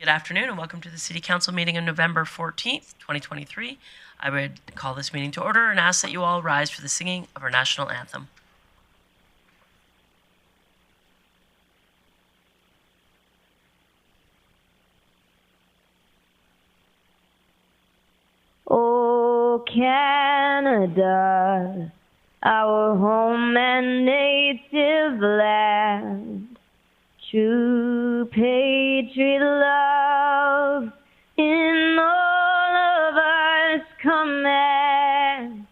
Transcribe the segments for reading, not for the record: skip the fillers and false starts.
Good afternoon and welcome to the City Council meeting on November 14th, 2023. I would call this meeting to order and ask that you all rise for the singing of our national anthem. Oh, Canada, our home and native land, true patriot love in all of us command.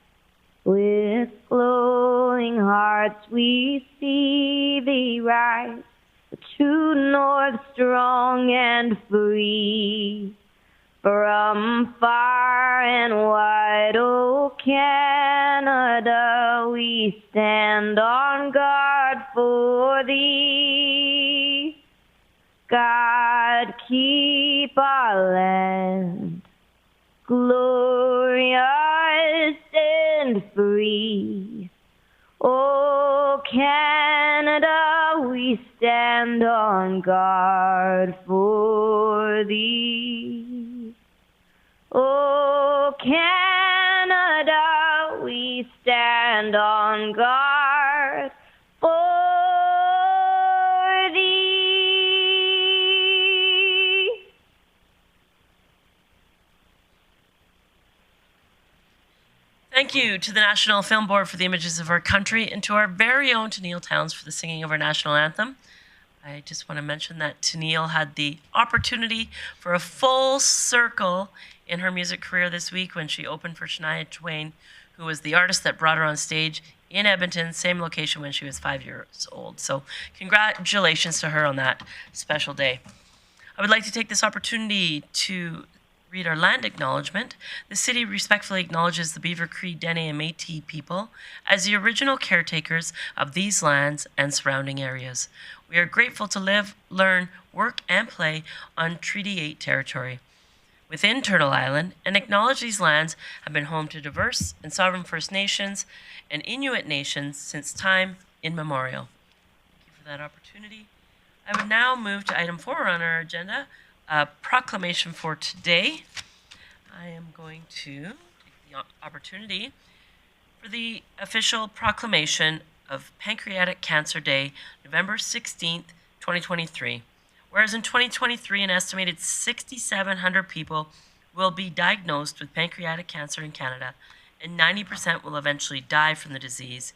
With glowing hearts we see thee rise, the true north strong and free. From far and wide, oh Canada, we stand on guard for thee. God, keep our land glorious and free. Oh Canada, we stand on guard for thee. Oh Canada, we stand on guard for thee. Thank you to the National Film Board for the images of our country and to our very own Tennille Towns for the singing of our national anthem. I just want to mention that Tennille had the opportunity for a full circle in her music career this week when she opened for Shania Twain, who was the artist that brought her on stage in Edmonton, same location when she was 5 years old. So congratulations to her on that special day. I would like to take this opportunity to read our land acknowledgement. The city respectfully acknowledges the Beaver Cree, Dene, and Métis people as the original caretakers of these lands and surrounding areas. We are grateful to live, learn, work, and play on Treaty 8 territory within Turtle Island, and acknowledge these lands have been home to diverse and sovereign First Nations and Inuit nations since time immemorial. Thank you for that opportunity. I would now move to item 4 on our agenda, a proclamation for today. I am going to take the opportunity for the official proclamation of Pancreatic Cancer Day, November 16th, 2023. Whereas in 2023, an estimated 6,700 people will be diagnosed with pancreatic cancer in Canada, and 90% will eventually die from the disease.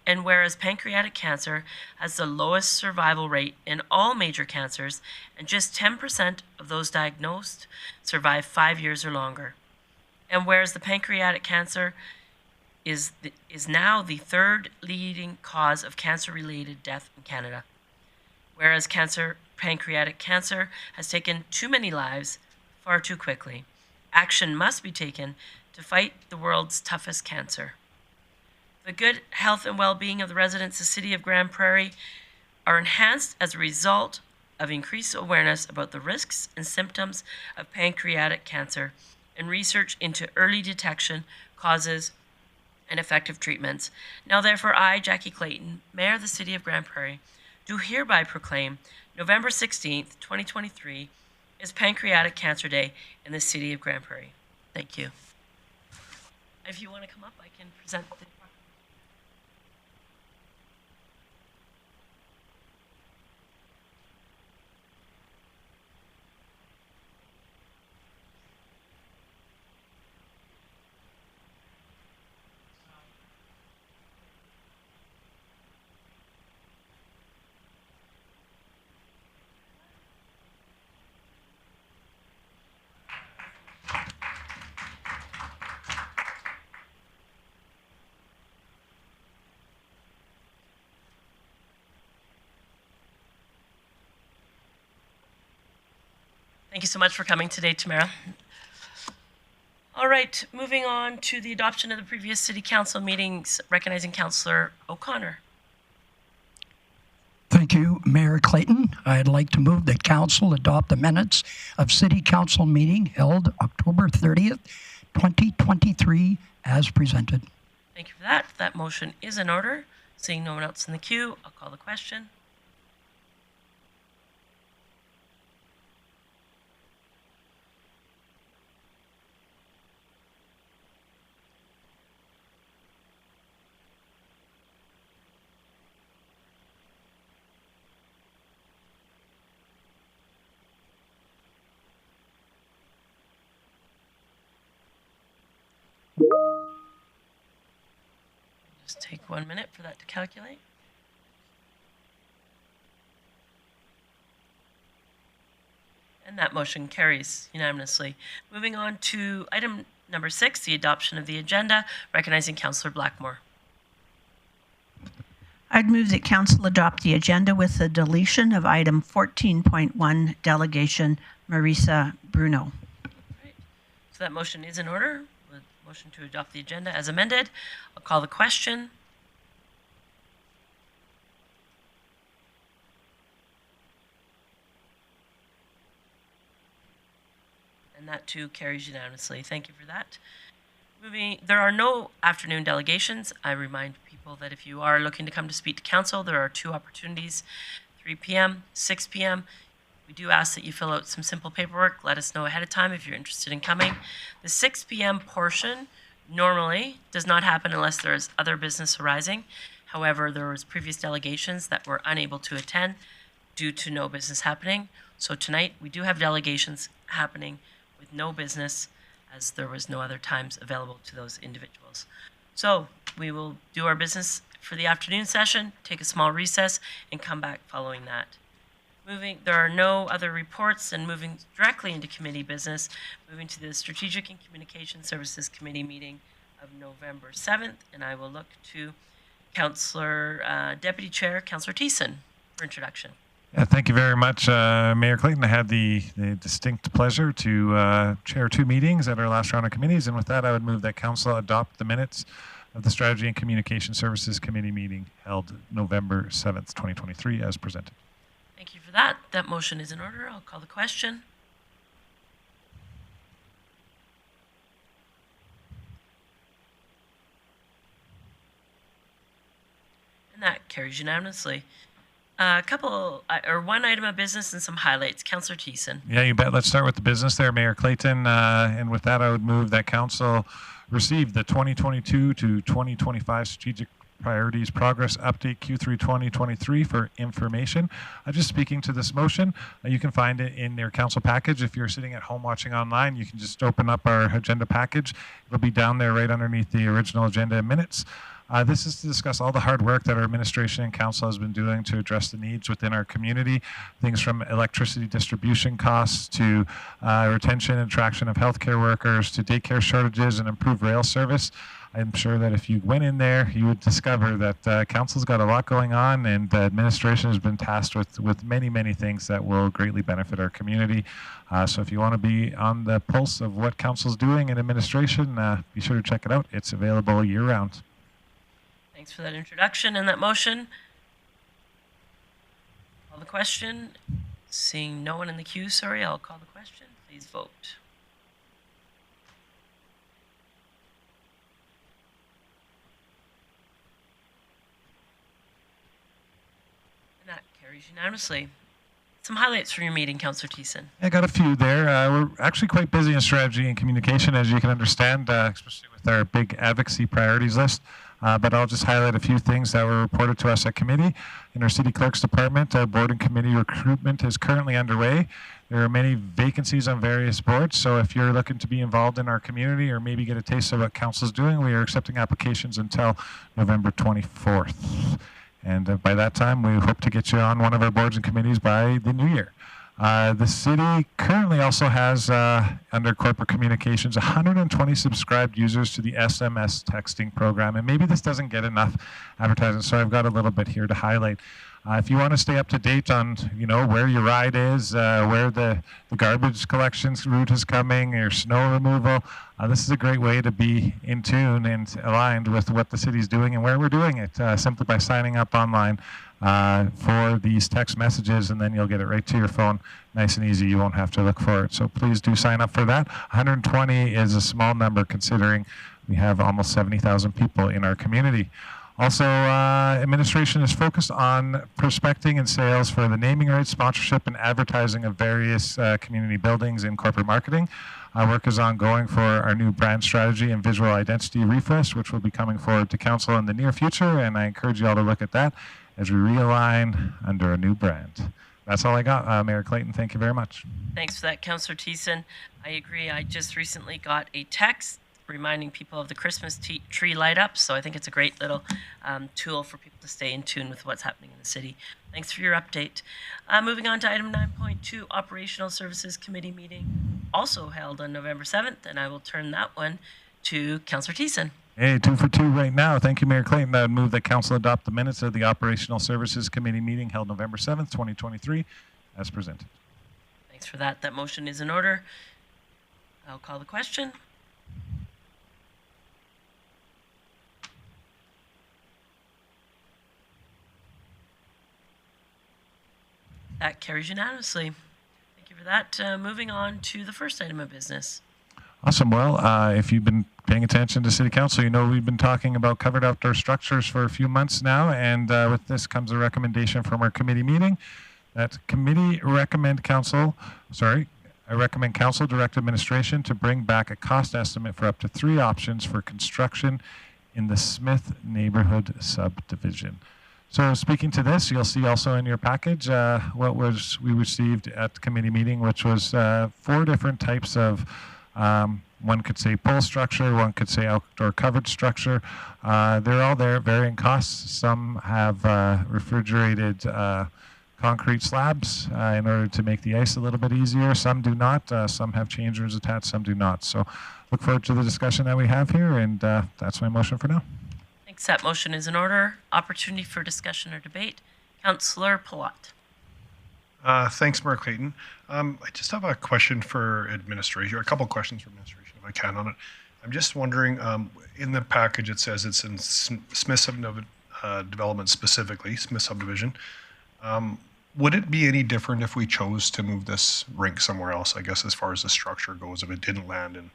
And whereas pancreatic cancer has the lowest survival rate in all major cancers, and just 10% of those diagnosed survive 5 years or longer. And whereas the pancreatic cancer is now the third leading cause of cancer-related death in Canada. Whereas pancreatic cancer has taken too many lives far too quickly. Action must be taken to fight the world's toughest cancer. The good health and well-being of the residents of the city of Grande Prairie are enhanced as a result of increased awareness about the risks and symptoms of pancreatic cancer and research into early detection, causes, and effective treatments. Now therefore I, Jackie Clayton, Mayor of the city of Grande Prairie, do hereby proclaim November 16th, 2023 is Pancreatic Cancer Day in the city of Grande Prairie. Thank you. If you want to come up, I can present the Thank you so much for coming today, Tamara. All right, moving on to the adoption of the previous City Council meetings, recognizing Councillor O'Connor. Thank you, Mayor Clayton. I'd like to move that Council adopt the minutes of City Council meeting held October 30th, 2023 as presented. Thank you for that. That motion is in order. Seeing no one else in the queue, I'll call the question. Just take 1 minute for that to calculate. And that motion carries unanimously. Moving on to item number 6, the adoption of the agenda, recognizing Councillor Blackmore. I'd move that Council adopt the agenda with the deletion of item 14.1, Delegation Marisa Bruno. Right. So that motion is in order. With motion to adopt the agenda as amended. I'll call the question. And that too carries unanimously. Thank you for that. There are no afternoon delegations. I remind people that if you are looking to come to speak to council, there are 2 opportunities, 3 p.m., 6 p.m. We do ask that you fill out some simple paperwork. Let us know ahead of time if you're interested in coming. The 6 p.m. portion normally does not happen unless there is other business arising. However, there was previous delegations that were unable to attend due to no business happening. So tonight we do have delegations happening with no business, as there was no other times available to those individuals. So we will do our business for the afternoon session, take a small recess, and come back following that. There are no other reports, and moving directly into committee business, moving to the Strategic and Communication Services Committee meeting of November 7th, and I will look to Deputy Chair, Councillor Thiessen, for introduction. Thank you very much, Mayor Clayton. I had the distinct pleasure to chair 2 meetings at our last round of committees, and with that, I would move that Council adopt the minutes of the Strategy and Communication Services Committee meeting held November 7th, 2023, as presented. Thank you for that. That motion is in order. I'll call the question. And that carries unanimously. One item of business and some highlights. Councillor Thiessen. Yeah, you bet. Let's start with the business there, Mayor Clayton. And with that, I would move that Council receive the 2022 to 2025 Strategic Priorities Progress Update Q3 2023 for information. Just speaking to this motion, you can find it in your council package. If you're sitting at home watching online, you can just open up our agenda package. It'll be down there right underneath the original agenda minutes. This is to discuss all the hard work that our administration and council has been doing to address the needs within our community, things from electricity distribution costs to retention and attraction of healthcare workers to daycare shortages and improved rail service. I'm sure that if you went in there, you would discover that council's got a lot going on, and the administration has been tasked with many, many things that will greatly benefit our community. So if you want to be on the pulse of what council's doing in administration, be sure to check it out. It's available year-round. Thanks for that introduction and that motion. Call the question. Seeing no one in the queue, I'll call the question. Please vote. And that carries unanimously. Some highlights from your meeting, Councillor Thiessen. I got a few there. We're actually quite busy in strategy and communication, as you can understand, especially with our big advocacy priorities list. But I'll just highlight a few things that were reported to us at committee. In our City Clerk's Department, board and committee recruitment is currently underway. There are many vacancies on various boards, so if you're looking to be involved in our community or maybe get a taste of what Council's doing, we are accepting applications until November 24th. And by that time, we hope to get you on one of our boards and committees by the new year. The city currently also has, under corporate communications, 120 subscribed users to the SMS texting program. And maybe this doesn't get enough advertising, so I've got a little bit here to highlight. If you want to stay up to date on, where your ride is, where the garbage collection route is coming, your snow removal, this is a great way to be in tune and aligned with what the city's doing and where we're doing it, simply by signing up online for these text messages, and then you'll get it right to your phone, nice and easy. You won't have to look for it. So please do sign up for that. 120 is a small number considering we have almost 70,000 people in our community. Also, administration is focused on prospecting and sales for the naming rights, sponsorship, and advertising of various community buildings in corporate marketing. Work is ongoing for our new brand strategy and visual identity refresh, which will be coming forward to council in the near future, and I encourage you all to look at that as we realign under a new brand. That's all I got, Mayor Clayton. Thank you very much. Thanks for that, Councillor Thiessen. I agree. I just recently got a text reminding people of the Christmas tree light up. So I think it's a great little tool for people to stay in tune with what's happening in the city. Thanks for your update. Moving on to item 9.2, Operational Services Committee meeting, also held on November 7th, and I will turn that one to Councillor Thiessen. Hey, 2 for 2 right now. Thank you, Mayor Clayton. I would move that Council adopt the minutes of the Operational Services Committee meeting held November 7th, 2023, as presented. Thanks for that. That motion is in order. I'll call the question. That carries unanimously. Thank you for that. Moving on to the first item of business. Awesome. Well, if you've been paying attention to City Council, you know we've been talking about covered outdoor structures for a few months now, and with this comes a recommendation from our committee meeting. That committee I recommend council direct administration to bring back a cost estimate for up to 3 options for construction in the Smith neighborhood subdivision. So speaking to this, you'll see also in your package what we received at the committee meeting, which was 4 different types of one could say pole structure, one could say outdoor covered structure. They're all there at varying costs. Some have refrigerated concrete slabs in order to make the ice a little bit easier. Some do not. Some have change rooms attached, some do not. So look forward to the discussion that we have here, and that's my motion for now. Thanks. That motion is in order. Opportunity for discussion or debate. Councillor Palat. Thanks, Mayor Clayton. I just have a question for administration, a couple questions for administration, if I can, on it. I'm just wondering, in the package it says it's in Smith Development specifically, Smith Subdivision. Would it be any different if we chose to move this rink somewhere else, I guess, as far as the structure goes, if it didn't land in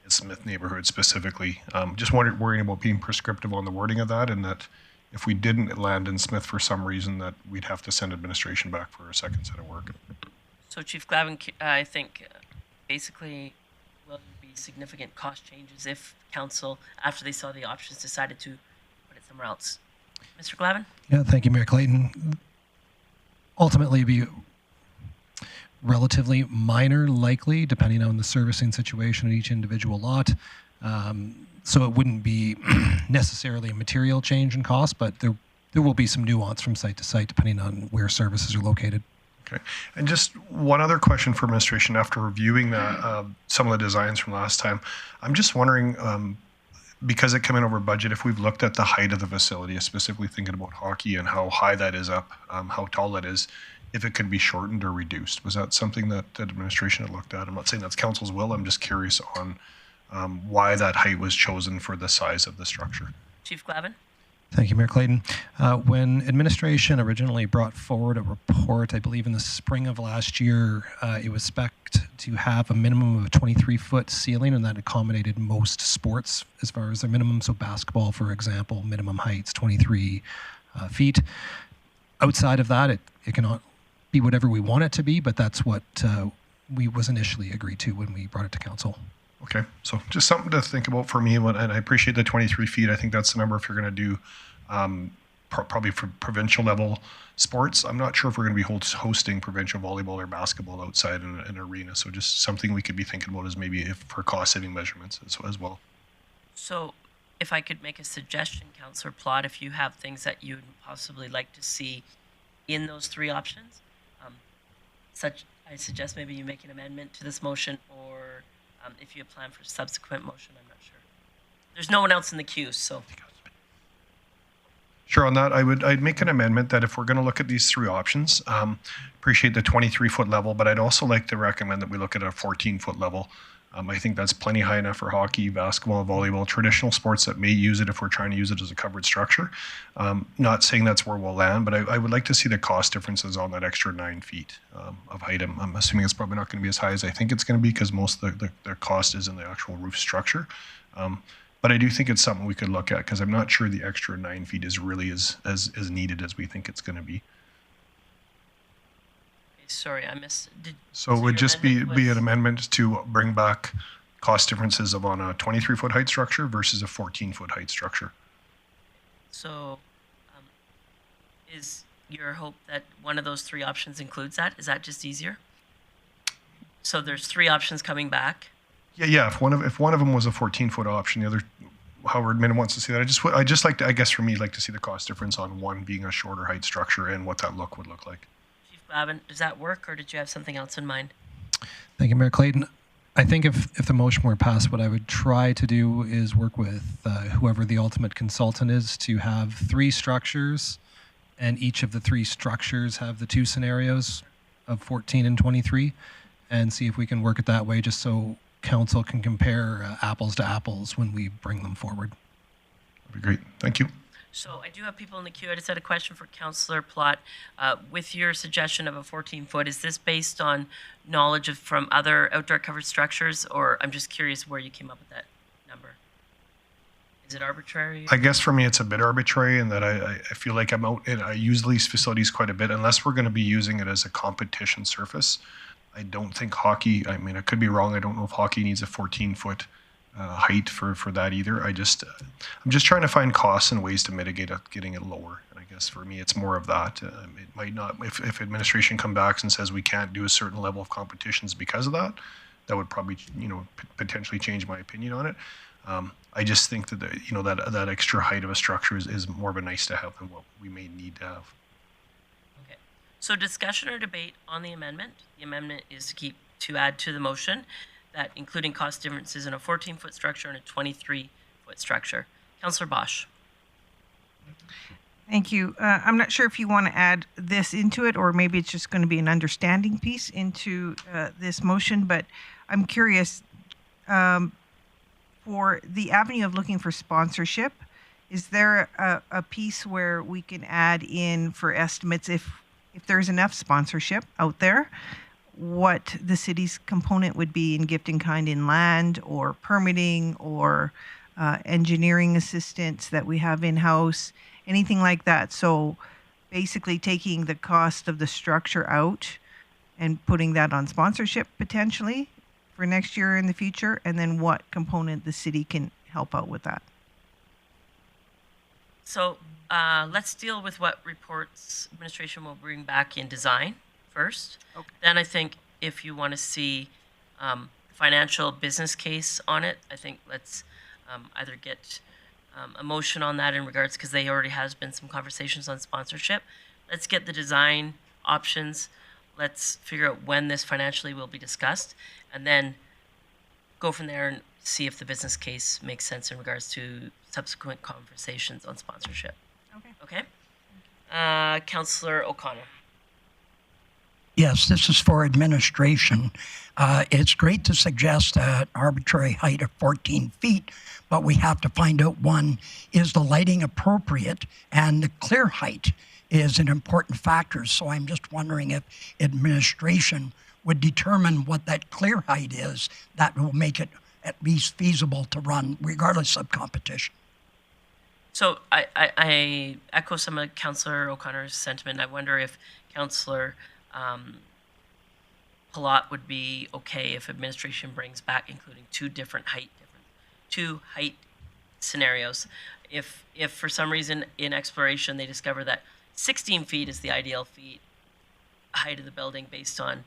Smith neighborhood specifically? Just worrying about being prescriptive on the wording of that, and that if we didn't land in Smith for some reason, that we'd have to send administration back for a second set of work. So Chief Glavin, I think basically will be significant cost changes if council, after they saw the options, decided to put it somewhere else. Mr. Glavin? Yeah, thank you, Mayor Clayton. Ultimately, be relatively minor, likely, depending on the servicing situation at each individual lot. So it wouldn't be necessarily a material change in cost, but there will be some nuance from site to site depending on where services are located. Okay. And just one other question for administration after reviewing that, some of the designs from last time. I'm just wondering, because it came in over budget, if we've looked at the height of the facility, specifically thinking about hockey and how high that is up, how tall that is, if it could be shortened or reduced. Was that something that administration had looked at? I'm not saying that's council's will. I'm just curious on why that height was chosen for the size of the structure. Chief Glavin? Thank you, Mayor Clayton. When administration originally brought forward a report, I believe in the spring of last year, it was spec'd to have a minimum of a 23-foot ceiling, and that accommodated most sports as far as their minimum. So basketball, for example, minimum height's 23 feet. Outside of that, it cannot be whatever we want it to be, but that's what was initially agreed to when we brought it to council. Okay, so just something to think about for me, and I appreciate the 23 feet. I think that's the number if you're going to do probably for provincial level sports. I'm not sure if we're going to be hosting provincial volleyball or basketball outside in an arena, so just something we could be thinking about is maybe if for cost-saving measurements as well. So if I could make a suggestion, Councillor Plott, if you have things that you'd possibly like to see in those 3 options, I suggest maybe you make an amendment to this motion, or if you have planned for subsequent motion, I'm not sure. There's no one else in the queue, so. Sure, on that, I'd make an amendment that if we're going to look at these 3 options, appreciate the 23-foot level, but I'd also like to recommend that we look at a 14-foot level. I think that's plenty high enough for hockey, basketball, volleyball, traditional sports that may use it if we're trying to use it as a covered structure. Not saying that's where we'll land, but I would like to see the cost differences on that extra 9 feet of height. I'm assuming it's probably not going to be as high as I think it's going to be because most of the cost is in the actual roof structure. But I do think it's something we could look at because I'm not sure the extra 9 feet is really as needed as we think it's going to be. Sorry, I missed. So it would just be an amendment to bring back cost differences of on a 23-foot height structure versus a 14-foot height structure. So is your hope that one of those 3 options includes that? Is that just easier? So there's 3 options coming back. Yeah. If one of them was a 14-foot option, the other, however admin wants to see that. I just like to, I guess for me, like to see the cost difference on one being a shorter height structure and what that would look like. Chief Babin, does that work, or did you have something else in mind? Thank you, Mayor Clayton. I think if the motion were passed, what I would try to do is work with whoever the ultimate consultant is to have 3 structures, and each of the 3 structures have the 2 scenarios of 14 and 23, and see if we can work it that way, just so council can compare apples to apples when we bring them forward. That'd be great. Thank you. So I do have people in the queue. I just had a question for Councillor Plott. With your suggestion of a 14-foot, is this based on knowledge from other outdoor covered structures, or I'm just curious where you came up with that number? Is it arbitrary? I guess for me, it's a bit arbitrary in that I feel like I'm out, and I use these facilities quite a bit. Unless we're going to be using it as a competition surface, I don't think hockey, I mean, I could be wrong. I don't know if hockey needs a 14-foot height for that either. I'm just trying to find costs and ways to mitigate it, getting it lower. And I guess for me, it's more of that. It might not, if administration comes back and says we can't do a certain level of competitions because of that, that would probably, potentially change my opinion on it. I just think that, that extra height of a structure is more of a nice to have than what we may need to have. Okay. So discussion or debate on the amendment. The amendment is to add to the motion that including cost differences in a 14-foot structure and a 23-foot structure. Councillor Bosch. Thank you. I'm not sure if you want to add this into it, or maybe it's just going to be an understanding piece into this motion, but I'm curious, for the avenue of looking for sponsorship, is there a piece where we can add in for estimates if there's enough sponsorship out there, what the city's component would be in gift in kind in land or permitting or engineering assistance that we have in-house, anything like that. So basically taking the cost of the structure out and putting that on sponsorship potentially for next year in the future, and then what component the city can help out with that. So let's deal with what reports administration will bring back in design first. Okay. Then I think if you want to see financial business case on it, I think let's either get a motion on that in regards, because there already has been some conversations on sponsorship. Let's get the design options. Let's figure out when this financially will be discussed, and then go from there and see if the business case makes sense in regards to subsequent conversations on sponsorship. Okay. Okay? Councillor O'Connor. Yes, this is for administration. It's great to suggest an arbitrary height of 14 feet, but we have to find out, one, is the lighting appropriate? And the clear height is an important factor. So I'm just wondering if administration would determine what that clear height is that will make it at least feasible to run regardless of competition. So I echo some of Councillor O'Connor's sentiment. I wonder if Councillor Plott would be okay if administration brings back including two height scenarios. If for some reason in exploration they discover that 16 feet is the ideal height of the building based on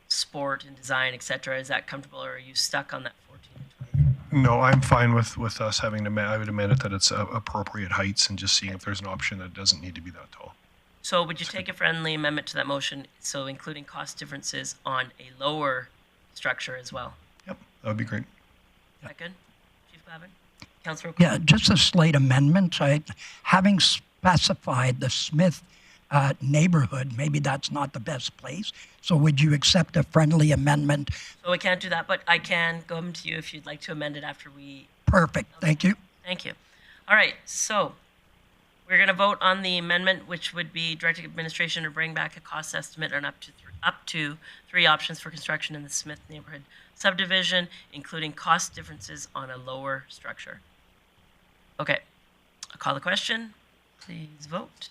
sport and design, etc., is that comfortable, or are you stuck on that 14 and 20? No, I'm fine with us having to, I would amend it that it's appropriate heights and just seeing if there's an option that doesn't need to be that tall. So would you take a friendly amendment to that motion, so including cost differences on a lower structure as well? Yep, that would be great. Is that good, Chief Babin? Councillor O'Connor? Yeah, just a slight amendment. Having specified the Smith neighborhood, maybe that's not the best place. So would you accept a friendly amendment? So we can't do that, but I can come to you if you'd like to amend it after we... Perfect. Thank you. Thank you. All right, so we're going to vote on the amendment, which would be directing administration to bring back a cost estimate on up to three options for construction in the Smith neighborhood subdivision, including cost differences on a lower structure. Okay, I'll call the question. Please vote.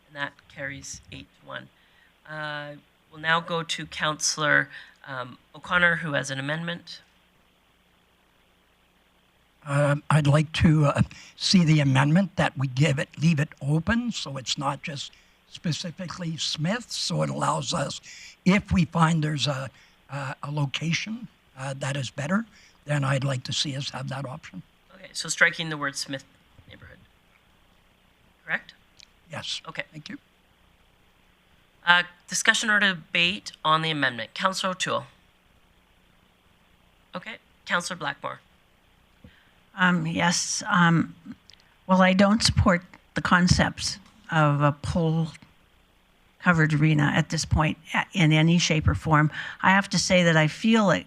And that carries 8-1. We'll now go to Councillor O'Connor, who has an amendment. I'd like to see the amendment that we leave it open, so it's not just specifically Smith. So it allows us, if we find there's a location that is better, then I'd like to see us have that option. Okay, so striking the word Smith neighborhood. Correct? Yes. Okay. Thank you. Discussion or debate on the amendment. Councillor O'Toole. Okay. Councillor Blackmore. Yes. Well, I don't support the concepts of a pole-covered arena at this point in any shape or form. I have to say that I feel like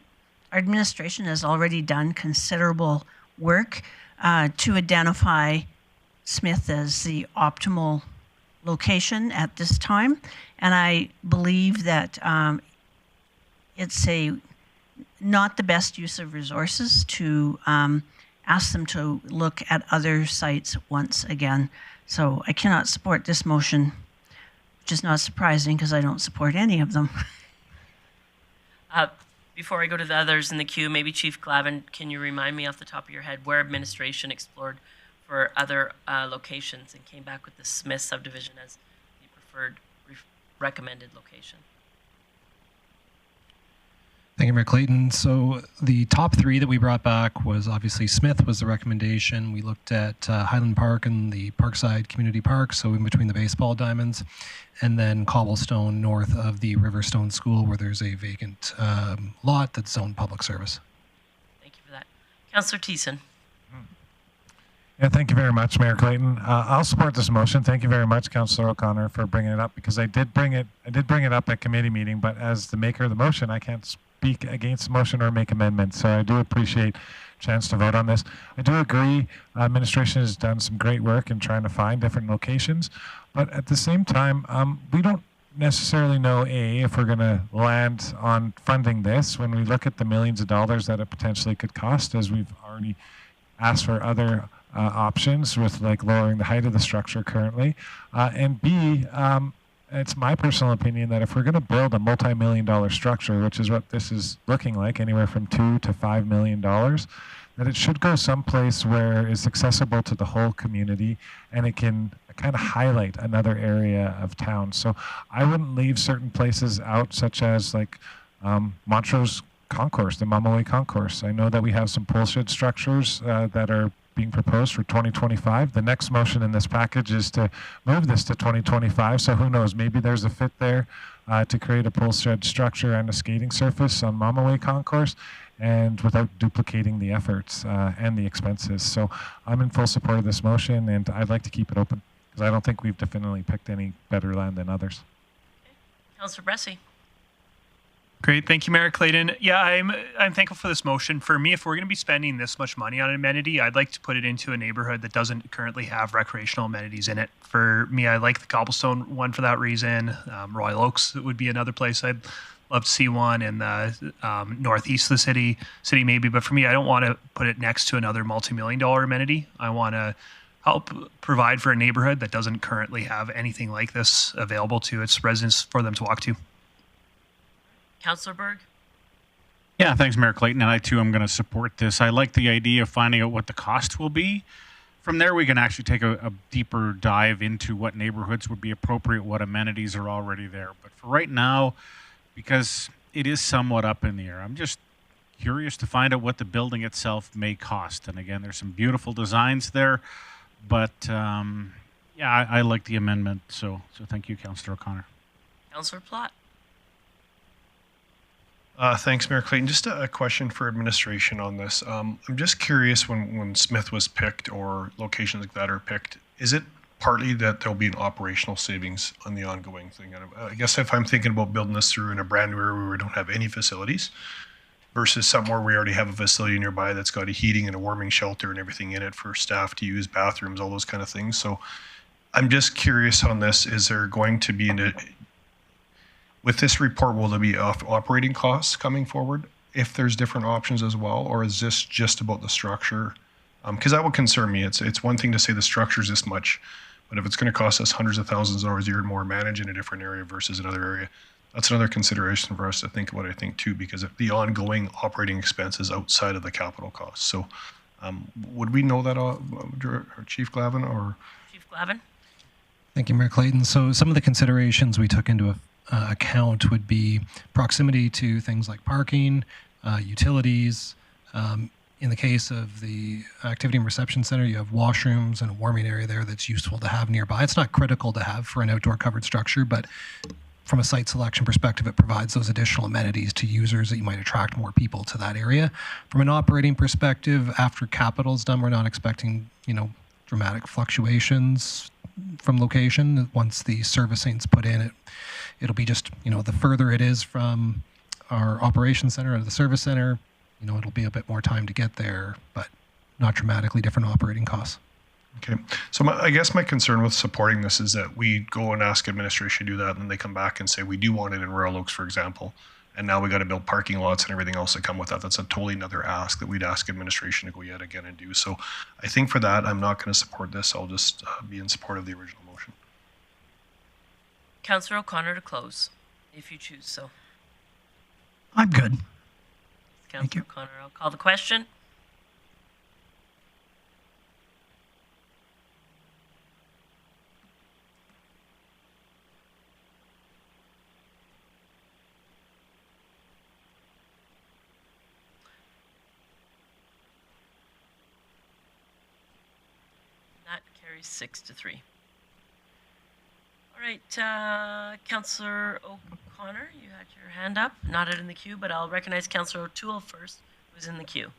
our administration has already done considerable work to identify Smith as the optimal location at this time. And I believe that it's not the best use of resources to ask them to look at other sites once again. So I cannot support this motion, which is not surprising because I don't support any of them. Before I go to the others in the queue, maybe Chief Glavin, can you remind me off the top of your head where administration explored for other locations and came back with the Smith subdivision as the preferred recommended location? Thank you, Mayor Clayton. So the top three that we brought back was obviously Smith was the recommendation. We looked at Highland Park and the Parkside Community Park, so in between the baseball diamonds, and then Cobblestone north of the Riverstone School where there's a vacant lot that's zoned public service. Thank you for that. Councillor Thiessen. Yeah, thank you very much, Mayor Clayton. I'll support this motion. Thank you very much, Councillor O'Connor, for bringing it up, because I did bring it up at committee meeting, but as the maker of the motion, I can't speak against the motion or make amendments. So I do appreciate a chance to vote on this. I do agree administration has done some great work in trying to find different locations, but at the same time, we don't necessarily know if we're going to land on funding this when we look at the millions of dollars that it potentially could cost, as we've already asked for other options with like lowering the height of the structure currently, and B, it's my personal opinion that if we're going to build a multi-million-dollar structure, which is what this is looking like, anywhere from $2 to $5 million, that it should go someplace where it's accessible to the whole community and it can kind of highlight another area of town. So I wouldn't leave certain places out, such as like Montrose Concourse, the Mamaway Concourse. I know that we have some pole shed structures that are being proposed for 2025. The next motion in this package is to move this to 2025. So who knows, maybe there's a fit there to create a pole shed structure and a skating surface on Mamaway Concourse, and without duplicating the efforts and the expenses. So I'm in full support of this motion, and I'd like to keep it open because I don't think we've definitely picked any better land than others. Okay. Councillor Bressie. Great, thank you, Mayor Clayton. Yeah, I'm thankful for this motion. For me, if we're going to be spending this much money on an amenity, I'd like to put it into a neighborhood that doesn't currently have recreational amenities in it. For me, I like the Cobblestone one for that reason. Royal Oaks would be another place I'd love to see one in the northeast of the city maybe. But for me, I don't want to put it next to another multi-million-dollar amenity. I want to help provide for a neighborhood that doesn't currently have anything like this available to its residents for them to walk to. Councillor Berg. Yeah, thanks, Mayor Clayton. And I, too, am going to support this. I like the idea of finding out what the cost will be. From there, we can actually take a deeper dive into what neighborhoods would be appropriate, what amenities are already there. But for right now, because it is somewhat up in the air, I'm just curious to find out what the building itself may cost. And again, there's some beautiful designs there. But, yeah, I like the amendment. So thank you, Councillor O'Connor. Councillor Plott. Thanks, Mayor Clayton. Just a question for administration on this. I'm just curious, when Smith was picked or locations like that are picked, is it partly that there'll be an operational savings on the ongoing thing? And I guess if I'm thinking about building this through in a brand new area where we don't have any facilities versus somewhere we already have a facility nearby that's got a heating and a warming shelter and everything in it for staff to use, bathrooms, all those kind of things. So I'm just curious on this. Is there going to be with this report, will there be operating costs coming forward if there's different options as well, or is this just about the structure? Because that would concern me. It's one thing to say the structure is this much, but if it's going to cost us hundreds of thousands of dollars a year more manage in a different area versus another area, that's another consideration for us to think about, I think, too, because of the ongoing operating expenses outside of the capital costs. So Would we know that, Chief Glavin or? Chief Glavin? Thank you, Mayor Clayton. So some of the considerations we took into account would be proximity to things like parking, utilities. In the case of the Activity and Reception Center, you have washrooms and a warming area there that's useful to have nearby. It's not critical to have for an outdoor covered structure, but from a site selection perspective, it provides those additional amenities to users that you might attract more people to that area. From an operating perspective, after capital's done, we're not expecting, dramatic fluctuations from location. Once the servicing's put in, it'll be just, the further it is from our operations center or the service center, it'll be a bit more time to get there, but not dramatically different operating costs. Okay. So I guess my concern with supporting this is that we go and ask administration to do that, and then they come back and say, we do want it in Royal Oaks, for example, and now we got to build parking lots and everything else that come with that. That's a totally another ask that we'd ask administration to go yet again and do. So I think for that, I'm not going to support this. I'll just be in support of the original motion. Councillor O'Connor to close, if you choose so. I'm good. Councillor O'Connor, I'll call the question. That carries 6-3. All right, Councillor O'Connor, you had your hand up, not in the queue, but I'll recognize Councillor O'Toole first, who's in the queue.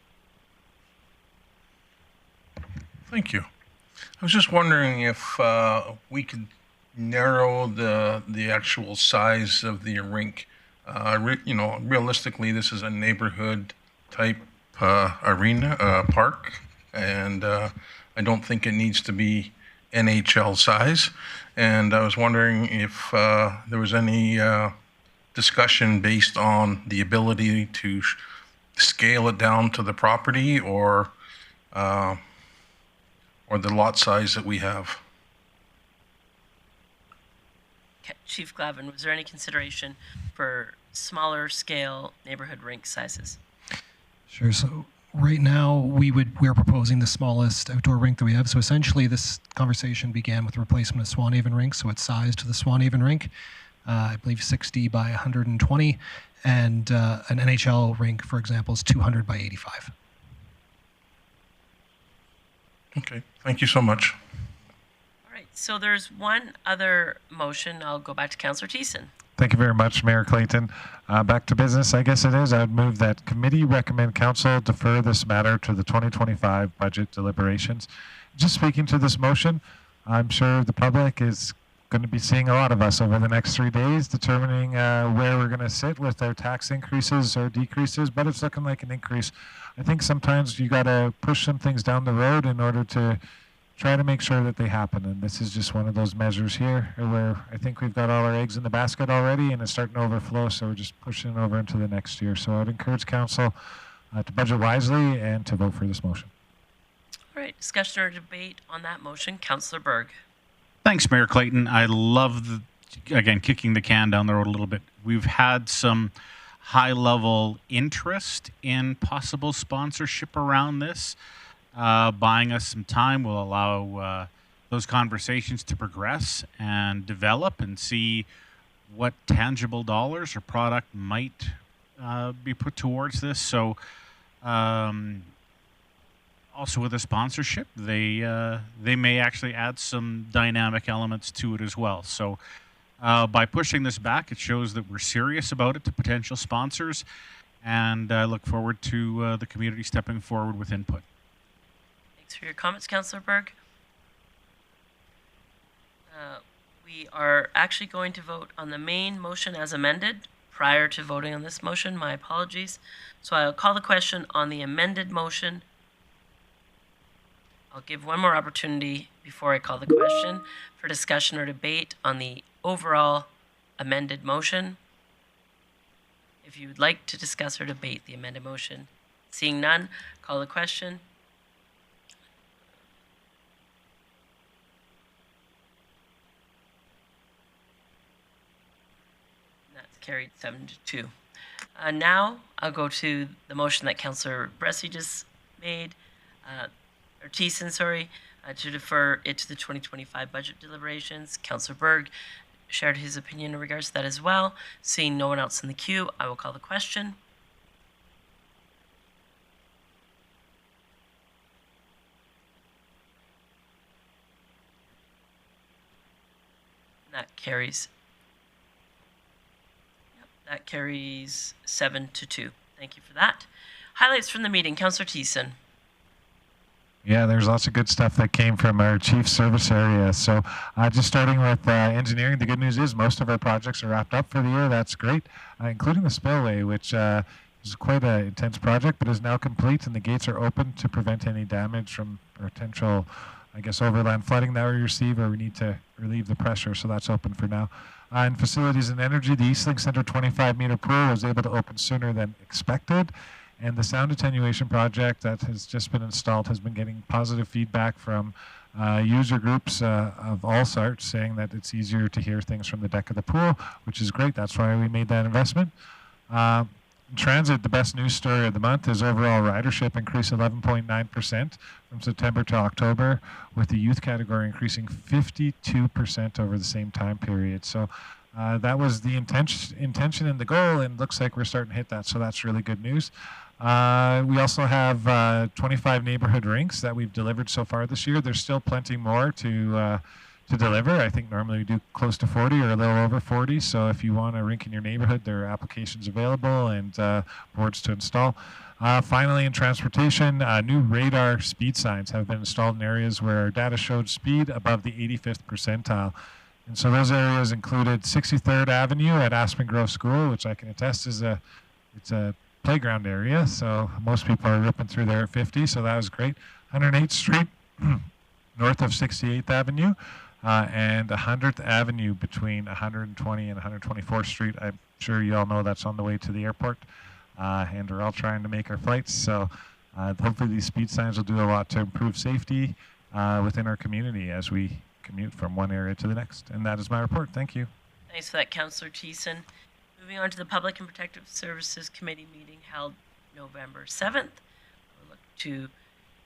Thank you. I was just wondering if we could narrow the actual size of the rink. Realistically, this is a neighborhood type arena park, and I don't think it needs to be NHL size. And I was wondering if there was any discussion based on the ability to scale it down to the property or the lot size that we have. Okay, Chief Glavin, was there any consideration for smaller scale neighborhood rink sizes? Sure. So right now, we are proposing the smallest outdoor rink that we have. So essentially, this conversation began with the replacement of Swanhaven rink. So it's sized to the Swanhaven rink, I believe 60 by 120, and an NHL rink, for example, is 200 by 85. Okay, thank you so much. All right, so there's one other motion. I'll go back to Councillor Thiessen. Thank you very much, Mayor Clayton. Back to business, I guess it is. I would move that committee recommend council defer this matter to the 2025 budget deliberations. Just speaking to this motion, I'm sure the public is going to be seeing a lot of us over the next 3 days, determining where we're going to sit with our tax increases or decreases, but it's looking like an increase. I think sometimes you got to push some things down the road in order to try to make sure that they happen. And this is just one of those measures here where I think we've got all our eggs in the basket already and it's starting to overflow. So we're just pushing it over into the next year. So I'd encourage council to budget wisely and to vote for this motion. All right, discussion or debate on that motion. Councillor Berg. Thanks, Mayor Clayton. I love, again, kicking the can down the road a little bit. We've had some high-level interest in possible sponsorship around this. Buying us some time will allow those conversations to progress and develop and see what tangible dollars or product might be put towards this. So also with a sponsorship, they may actually add some dynamic elements to it as well. So by pushing this back, it shows that we're serious about it to potential sponsors, and I look forward to the community stepping forward with input. Thanks for your comments, Councillor Berg. We are actually going to vote on the main motion as amended prior to voting on this motion. My apologies. So I'll call the question on the amended motion. I'll give one more opportunity before I call the question for discussion or debate on the overall amended motion. If you would like to discuss or debate the amended motion, seeing none, call the question. That's carried 7-2. Now I'll go to the motion that Councillor Bressie just made. or Thiessen, sorry, to defer it to the 2025 budget deliberations. Councillor Berg shared his opinion in regards to that as well. Seeing no one else in the queue, I will call the question. That carries. Yep, that carries 7-2. Thank you for that. Highlights from the meeting, Councillor Thiessen. Yeah, there's lots of good stuff that came from our chief service area. So just starting with engineering, the good news is most of our projects are wrapped up for the year. That's great, including the spillway, which is quite an intense project, but is now complete, and the gates are open to prevent any damage from potential, I guess, overland flooding that we receive, or we need to relieve the pressure. So that's open for now. In facilities and energy, the Eastlink Center 25-meter pool was able to open sooner than expected. And the sound attenuation project that has just been installed has been getting positive feedback from user groups of all sorts, saying that it's easier to hear things from the deck of the pool, which is great. That's why we made that investment. In transit, the best news story of the month is overall ridership increased 11.9% from September to October, with the youth category increasing 52% over the same time period. So that was the intention and the goal, and looks like we're starting to hit that. So that's really good news. We also have 25 neighborhood rinks that we've delivered so far this year. There's still plenty more to deliver. I think normally we do close to 40 or a little over 40. So if you want a rink in your neighborhood, there are applications available and boards to install. Finally, in transportation, new radar speed signs have been installed in areas where our data showed speed above the 85th percentile. And so those areas included 63rd Avenue at Aspen Grove School, which I can attest is it's a playground area. So most people are ripping through there at 50. So that was great. 108th Street, north of 68th Avenue, and 100th Avenue between 120 and 124th Street. I'm sure you all know that's on the way to the airport. And we're all trying to make our flights. So hopefully these speed signs will do a lot to improve safety within our community as we commute from one area to the next. And that is my report. Thank you. Thanks for that, Councillor Thiessen. Moving on to the Public and Protective Services Committee meeting held November 7th. We'll look to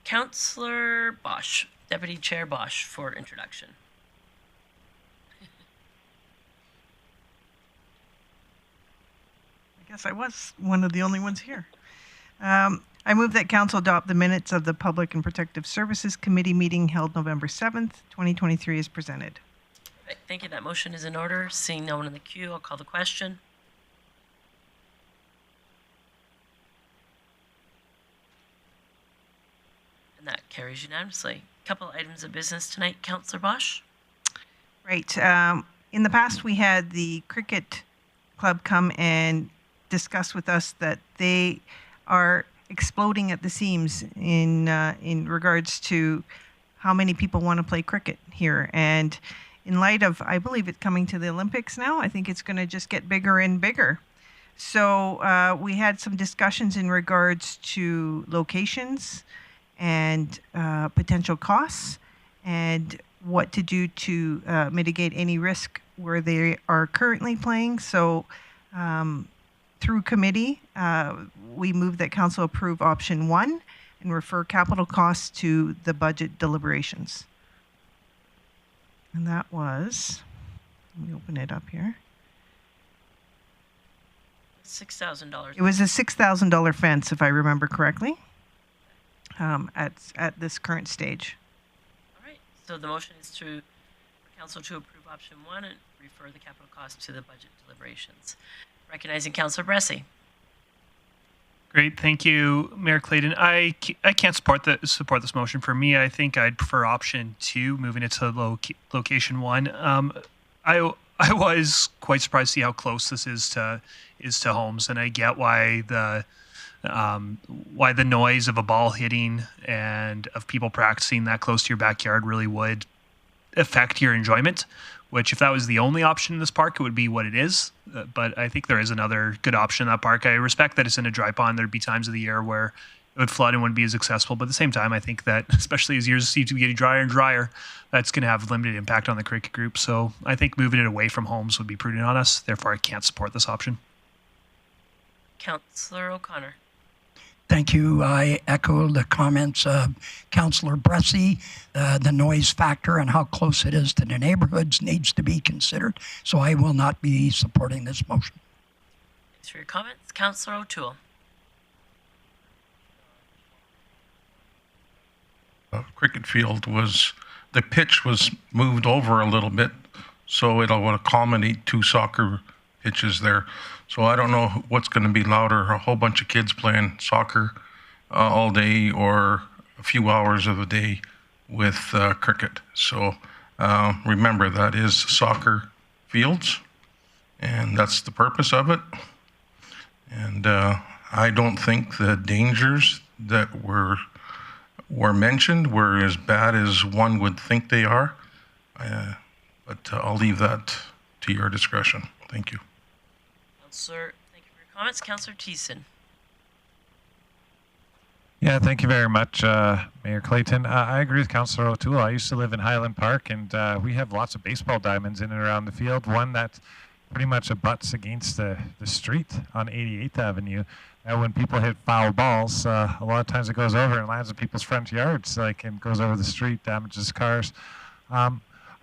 Councillor Bosch, Deputy Chair Bosch, for introduction. I guess I was one of the only ones here. I move that Council adopt the minutes of the Public and Protective Services Committee meeting held November 7th, 2023 as presented. Right, thank you. That motion is in order. Seeing no one in the queue, I'll call the question. And that carries unanimously. Couple items of business tonight, Councillor Bosch. Right. In the past, we had the cricket club come and discuss with us that they are exploding at the seams in regards to how many people want to play cricket here. And in light of, I believe it coming to the Olympics now, I think it's going to just get bigger and bigger. So we had some discussions in regards to locations and potential costs and what to do to mitigate any risk where they are currently playing. So through committee, we move that Council approve option 1 and refer capital costs to the budget deliberations. And that was, let me open it up here. $6,000. It was a $6,000 fence, if I remember correctly, at this current stage. All right. So the motion is for Council to approve option 1 and refer the capital cost to the budget deliberations. Recognizing Councillor Bressie. Great, thank you, Mayor Clayton. I can't support this motion. For me, I think I'd prefer option 2, moving it to location 1. I was quite surprised to see how close this is to homes, and I get why the noise of a ball hitting and of people practicing that close to your backyard really would affect your enjoyment. Which, if that was the only option in this park, it would be what it is. But I think there is another good option in that park. I respect that it's in a dry pond. There'd be times of the year where it would flood and wouldn't be as accessible. But at the same time, I think that, especially as years seem to be getting drier and drier, that's going to have limited impact on the cricket group. So I think moving it away from homes would be prudent on us. Therefore, I can't support this option. Councillor O'Connor. Thank you. I echo the comments of Councillor Bressie. The noise factor and how close it is to the neighborhoods needs to be considered. So I will not be supporting this motion. Thanks for your comments. Councillor O'Toole. Cricket field the pitch was moved over a little bit, so it'll accommodate 2 soccer pitches there. So I don't know what's going to be louder, a whole bunch of kids playing soccer all day or a few hours of the day with cricket. So remember, that is soccer fields, and that's the purpose of it. And I don't think the dangers that were mentioned were as bad as one would think they are. But I'll leave that to your discretion. Thank you. Councillor, thank you for your comments. Councillor Thiessen. Yeah, thank you very much, Mayor Clayton. I agree with Councillor O'Toole. I used to live in Highland Park, and we have lots of baseball diamonds in and around the field. One that pretty much abuts against the street on 88th Avenue. When people hit foul balls, a lot of times it goes over and lands in people's front yards, and goes over the street, damages cars.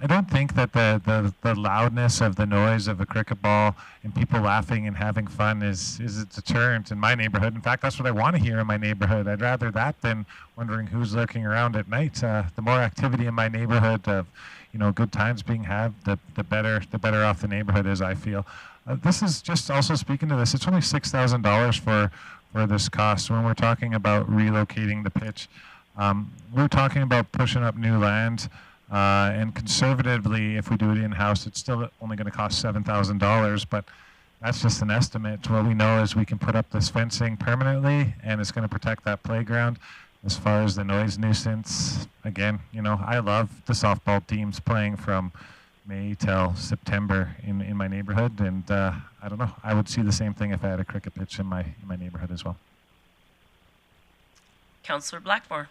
I don't think that the loudness of the noise of a cricket ball and people laughing and having fun is a deterrent in my neighborhood. In fact, that's what I want to hear in my neighborhood. I'd rather that than wondering who's lurking around at night. The more activity in my neighborhood of good times being had, the better off the neighborhood is, I feel. This is just also speaking to this. It's only $6,000 for this cost when we're talking about relocating the pitch. We're talking about pushing up new land. And conservatively, if we do it in-house, it's still only going to cost $7,000, but that's just an estimate. What we know is we can put up this fencing permanently, and it's going to protect that playground. As far as the noise nuisance, again, I love the softball teams playing from May till September in my neighborhood, and I don't know. I would see the same thing if I had a cricket pitch in my neighborhood as well. Councillor Blackmore.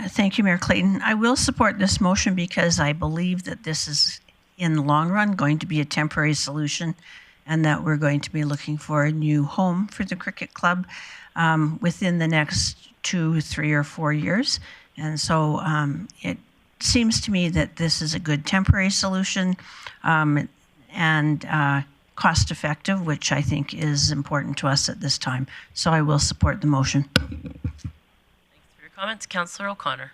Thank you, Mayor Clayton. I will support this motion because I believe that this is, in the long run, going to be a temporary solution, and that we're going to be looking for a new home for the cricket club within the next 2, 3, or 4 years. And so it seems to me that this is a good temporary solution and cost-effective, which I think is important to us at this time. So I will support the motion. Comments, Councillor O'Connor.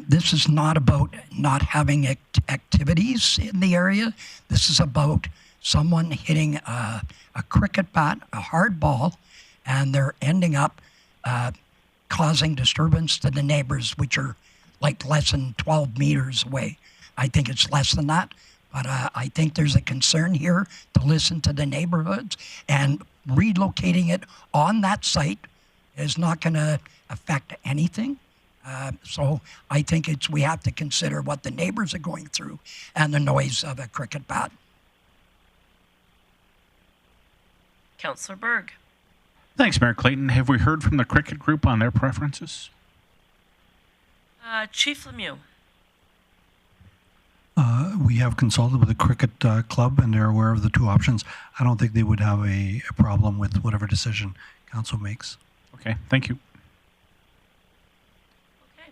This is not about not having activities in the area. This is about someone hitting a cricket bat, a hard ball, and they're ending up causing disturbance to the neighbors, which are like less than 12 meters away. I think it's less than that, but I think there's a concern here to listen to the neighborhoods, and relocating it on that site is not going to affect anything. So I think we have to consider what the neighbors are going through and the noise of a cricket bat. Councillor Berg. Thanks, Mayor Clayton. Have we heard from the cricket group on their preferences? Chief Lemieux. We have consulted with the cricket club, and they're aware of the 2 options. I don't think they would have a problem with whatever decision council makes. Okay, thank you. Okay,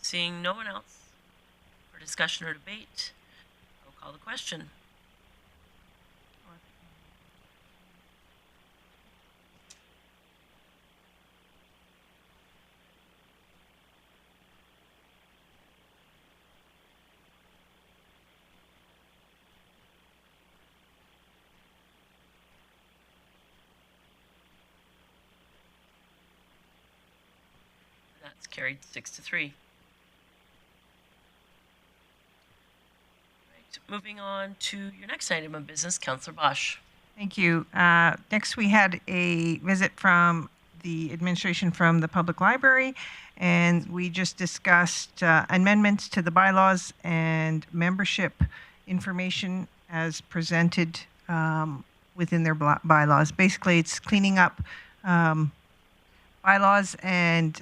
seeing no one else for discussion or debate, I'll call the question. That's carried 6-3. Right, moving on to your next item of business, Councillor Bosch. Thank you. Next, we had a visit from the administration from the public library, and we just discussed amendments to the bylaws and membership information as presented within their bylaws. Basically, it's cleaning up bylaws and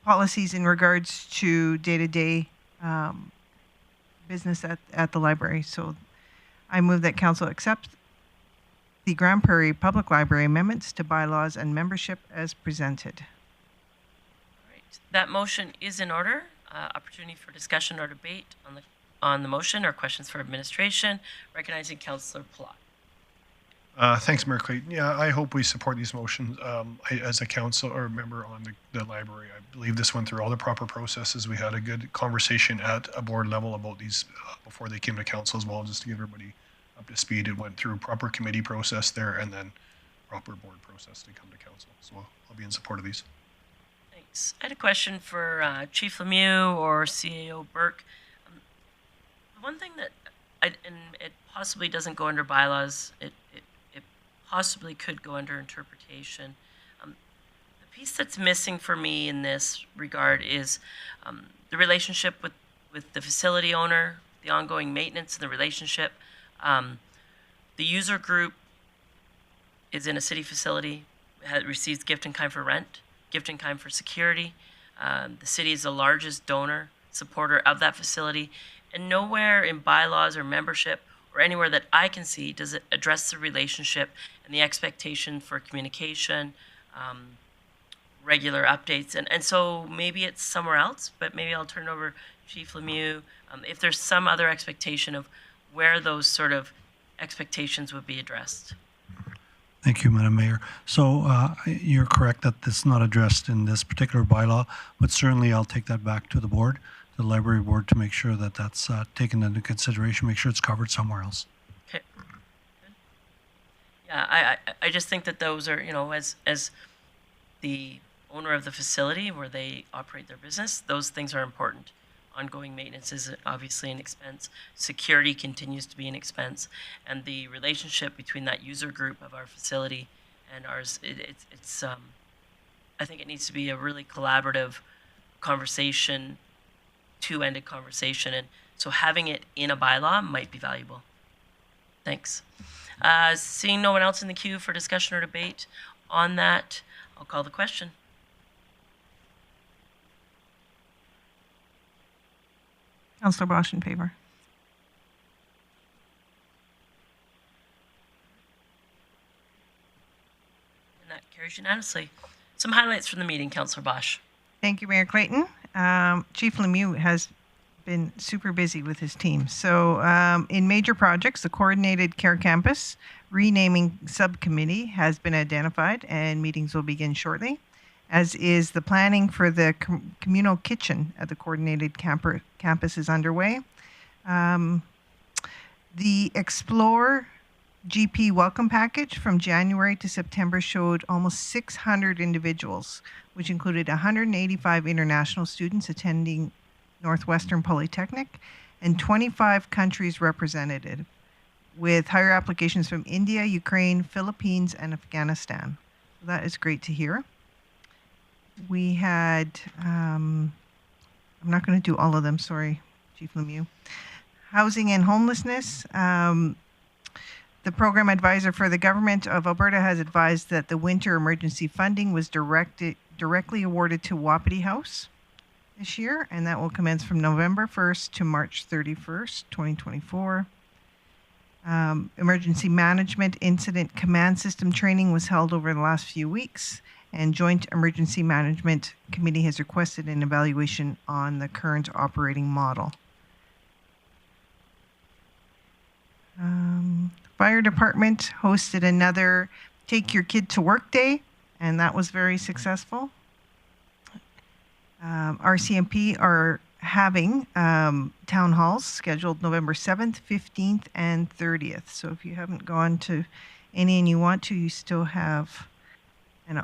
policies in regards to day-to-day business at the library. So I move that council accept the Grande Prairie Public Library amendments to bylaws and membership as presented. All right. That motion is in order. Opportunity for discussion or debate on the motion or questions for administration. Recognizing Councillor Plott. Thanks, Mayor Clayton. Yeah, I hope we support these motions. As a council or member on the library, I believe this went through all the proper processes. We had a good conversation at a board level about these before they came to council as well, just to get everybody up to speed. It went through proper committee process there and then proper board process to come to council. So I'll be in support of these. Thanks. I had a question for Chief Lemieux or CAO Burke. One thing that, and it possibly doesn't go under bylaws, it possibly could go under interpretation. The piece that's missing for me in this regard is the relationship with the facility owner, the ongoing maintenance of the relationship. The user group is in a city facility, receives gift in kind for rent, gift in kind for security. The city is the largest donor, supporter of that facility, and nowhere in bylaws or membership or anywhere that I can see does it address the relationship and the expectation for communication, regular updates. And so maybe it's somewhere else, but maybe I'll turn it over to Chief Lemieux. If there's some other expectation of where those sort of expectations would be addressed. Thank you, Madam Mayor. So you're correct that this is not addressed in this particular bylaw, but certainly I'll take that back to the board, the library board, to make sure that that's taken into consideration, make sure it's covered somewhere else. Okay. Good. Yeah, I just think that those are, as the owner of the facility where they operate their business, those things are important. Ongoing maintenance is obviously an expense. Security continues to be an expense. And the relationship between that user group of our facility and ours, it's I think it needs to be a really collaborative conversation, two-ended conversation. And so having it in a bylaw might be valuable. Thanks. Seeing no one else in the queue for discussion or debate on that, I'll call the question. Councillor Bosch in favor. And that carries unanimously. Some highlights from the meeting, Councillor Bosch. Thank you, Mayor Clayton. Chief Lemieux has been super busy with his team. So in major projects, the Coordinated Care Campus renaming subcommittee has been identified and meetings will begin shortly, as is the planning for the communal kitchen at the Coordinated Campus is underway. The Explore GP welcome package from January to September showed almost 600 individuals, which included 185 international students attending Northwestern Polytechnic and 25 countries represented, with higher applications from India, Ukraine, Philippines, and Afghanistan. So that is great to hear. We had, I'm not going to do all of them, sorry, Chief Lemieux. Housing and homelessness. The program advisor for the government of Alberta has advised that the winter emergency funding was directly awarded to Wapiti House this year, and that will commence from November 1st to March 31st, 2024. Emergency Management Incident Command System training was held over the last few weeks, and Joint Emergency Management Committee has requested an evaluation on the current operating model. Fire Department hosted another Take Your Kid to Work Day, and that was very successful. RCMP are having town halls scheduled November 7th, 15th, and 30th. So if you haven't gone to any and you want to, you still have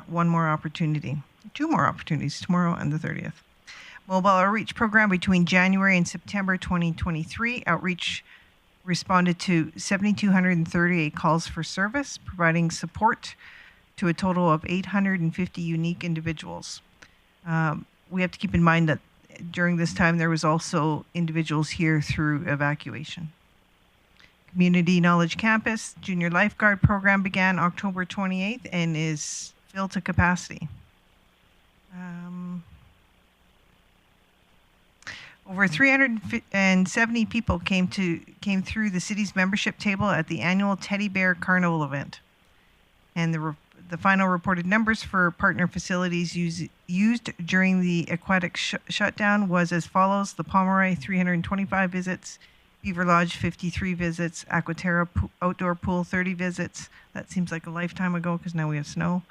one more opportunity. 2 more opportunities, tomorrow and the 30th. Mobile Outreach Program between January and September 2023. Outreach responded to 7,238 calls for service, providing support to a total of 850 unique individuals. We have to keep in mind that during this time there was also individuals here through evacuation. Community Knowledge Campus Junior Lifeguard Program began October 28th and is filled to capacity. Over 370 people came through the city's membership table at the annual Teddy Bear Carnival event. And the final reported numbers for partner facilities used during the aquatic shutdown was as follows: the Pomeroy 325 visits, Beaver Lodge 53 visits, Aquaterra outdoor pool 30 visits. That seems like a lifetime ago because now we have snow.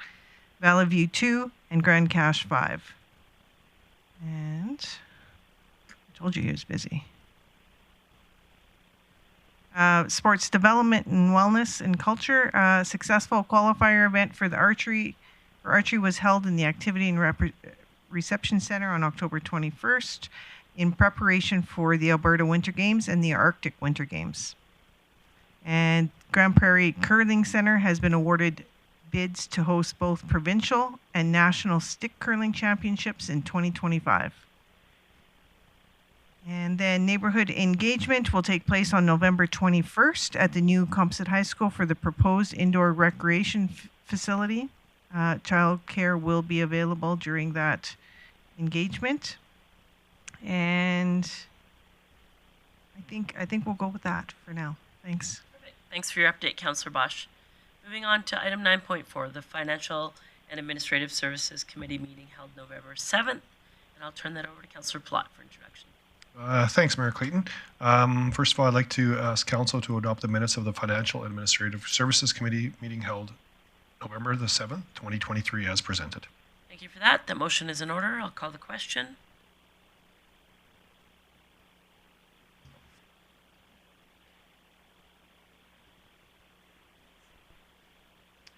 Valley View 2 and Grand Cache 5. And I told you he was busy. Sports development and wellness and culture. Successful qualifier event for the archery. Archery was held in the Activity and Reception Center on October 21st in preparation for the Alberta Winter Games and the Arctic Winter Games. And Grande Prairie Curling Center has been awarded bids to host both provincial and national stick curling championships in 2025. And then neighborhood engagement will take place on November 21st at the new Composite High School for the proposed indoor recreation facility. Child care will be available during that engagement. And I think we'll go with that for now. Thanks. Perfect. Thanks for your update, Councillor Bosch. Moving on to item 9.4, the Financial and Administrative Services Committee meeting held November 7th. And I'll turn that over to Councillor Plott for introduction. Thanks, Mayor Clayton. First of all, I'd like to ask Council to adopt the minutes of the Financial and Administrative Services Committee meeting held November the 7th, 2023 as presented. Thank you for that. That motion is in order. I'll call the question.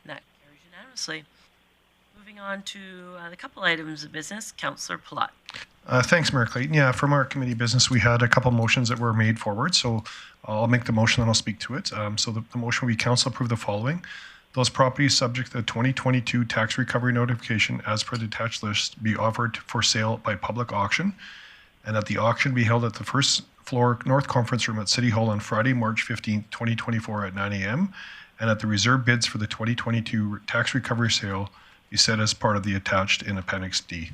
That carries unanimously. Moving on to the couple items of business, Councillor Plott. Thanks, Mayor Clayton. Yeah, from our committee business, we had a couple motions that were made forward. So I'll make the motion and I'll speak to it. So the motion will be Council approve the following. Those properties subject to the 2022 tax recovery notification as per the attached list be offered for sale by public auction, and that the auction be held at the first floor North Conference Room at City Hall on Friday, March 15, 2024 at 9 a.m. and that the reserve bids for the 2022 tax recovery sale be set as part of the attached in Appendix D.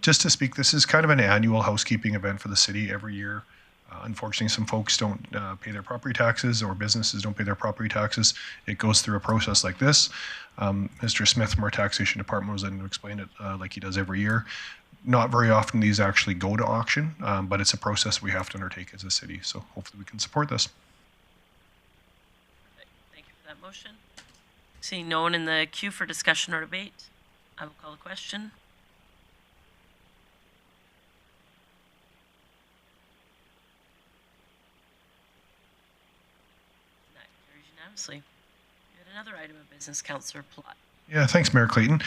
Just to speak, this is kind of an annual housekeeping event for the city every year. Unfortunately, some folks don't pay their property taxes, or businesses don't pay their property taxes. It goes through a process like this. Mr. Smith from our taxation department was in to explain it like he does every year. Not very often these actually go to auction, but it's a process we have to undertake as a city. So hopefully we can support this. Thank you for that motion. Seeing no one in the queue for discussion or debate, I will call the question. We had another item of business, Councillor Plott. Yeah, thanks, Mayor Clayton.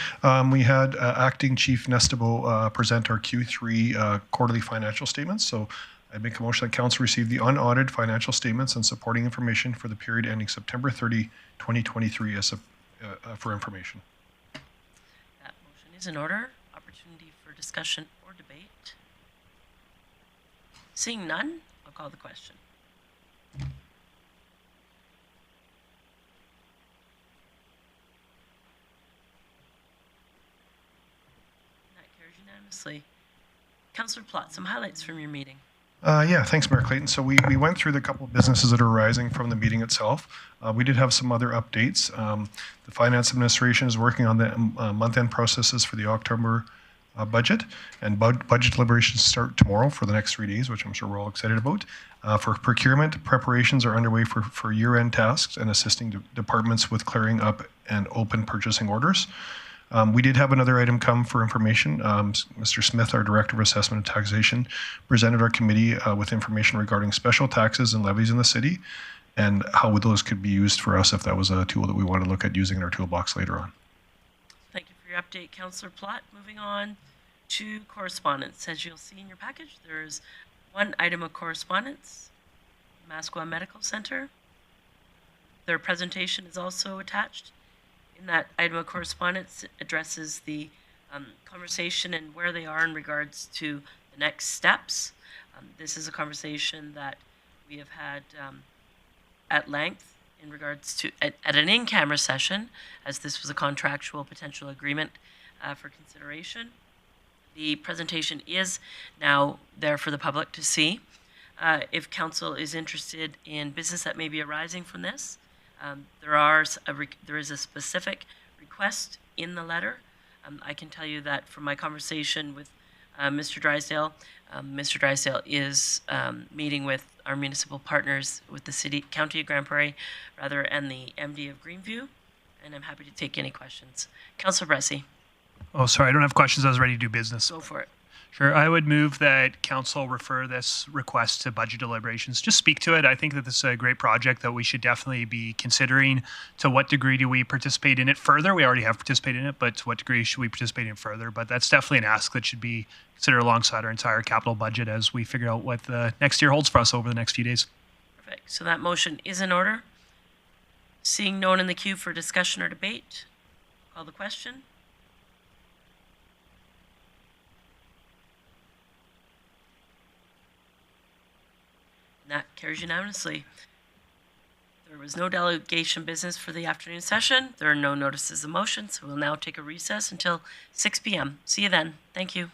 We had Acting Chief Nestabo present our Q3 quarterly financial statements. So I make a motion that Council receive the unaudited financial statements and supporting information for the period ending September 30, 2023 as for information. That motion is in order. Opportunity for discussion or debate. Seeing none, I'll call the question. Unanimously. Councillor Plott, some highlights from your meeting. Yeah, thanks, Mayor Clayton. So we went through the couple of businesses that are arising from the meeting itself. We did have some other updates. The Finance Administration is working on the month-end processes for the October budget, and budget deliberations start tomorrow for the next 3 days, which I'm sure we're all excited about. For procurement, preparations are underway for year-end tasks and assisting departments with clearing up and open purchasing orders. We did have another item come for information. Mr. Smith, our Director of Assessment and Taxation, presented our committee with information regarding special taxes and levies in the city and how those could be used for us if that was a tool that we want to look at using in our toolbox later on. Thank you for your update, Councillor Plott. Moving on to correspondence. As you'll see in your package, there's one item of correspondence, Maskwa Medical Center. Their presentation is also attached. In that item of correspondence, it addresses the conversation and where they are in regards to the next steps. This is a conversation that we have had at length in regards to at an in-camera session, as this was a contractual potential agreement for consideration. The presentation is now there for the public to see. If council is interested in business that may be arising from this, There is a specific request in the letter. I can tell you that from my conversation with Mr. Drysdale, Mr. Drysdale is meeting with our municipal partners, with the county of Grande Prairie, and the MD of Greenview, and I'm happy to take any questions. Councillor Bressie. Oh, sorry, I don't have questions. I was ready to do business. Go for it. Sure. I would move that council refer this request to budget deliberations. Just speak to it. I think that this is a great project that we should definitely be considering. To what degree do we participate in it further? We already have participated in it, but to what degree should we participate in it further? But that's definitely an ask that should be considered alongside our entire capital budget as we figure out what the next year holds for us over the next few days. Perfect. So that motion is in order. Seeing no one in the queue for discussion or debate, call the question. That carries unanimously. There was no delegation business for the afternoon session. There are no notices of motion, so we'll now take a recess until 6 p.m. See you then. Thank you.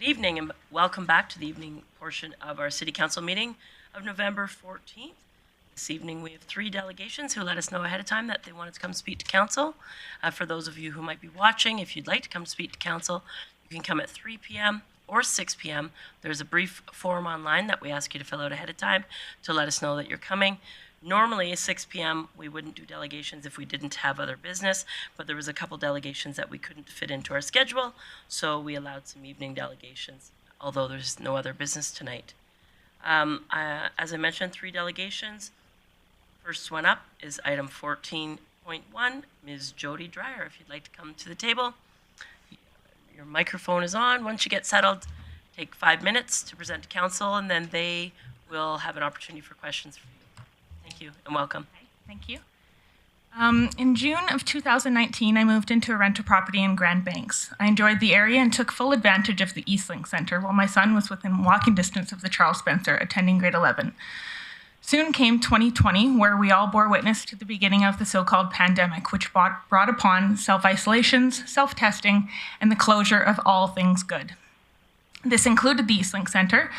Good evening and welcome back to the evening portion of our City Council meeting of November 14th. This evening we have 3 delegations who let us know ahead of time that they wanted to come speak to Council. For those of you who might be watching, if you'd like to come speak to Council, you can come at 3 p.m. or 6 p.m. There's a brief form online that we ask you to fill out ahead of time to let us know that you're coming. Normally, 6 p.m., we wouldn't do delegations if we didn't have other business, but there was a couple delegations that we couldn't fit into our schedule, so we allowed some evening delegations, although there's no other business tonight. As I mentioned, 3 delegations. First one up is item 14.1, Ms. Jody Dryer. If you'd like to come to the table, your microphone is on. Once you get settled, take 5 minutes to present to Council, and then they will have an opportunity for questions for you. Thank you and welcome. Thank you. In June of 2019, I moved into a rental property in Grand Banks. I enjoyed the area and took full advantage of the Eastlink Centre while my son was within walking distance of the Charles Spencer, attending grade 11. Soon came 2020, where we all bore witness to the beginning of the so-called pandemic, which brought upon self-isolations, self-testing, and the closure of all things good. This included the Eastlink Centre,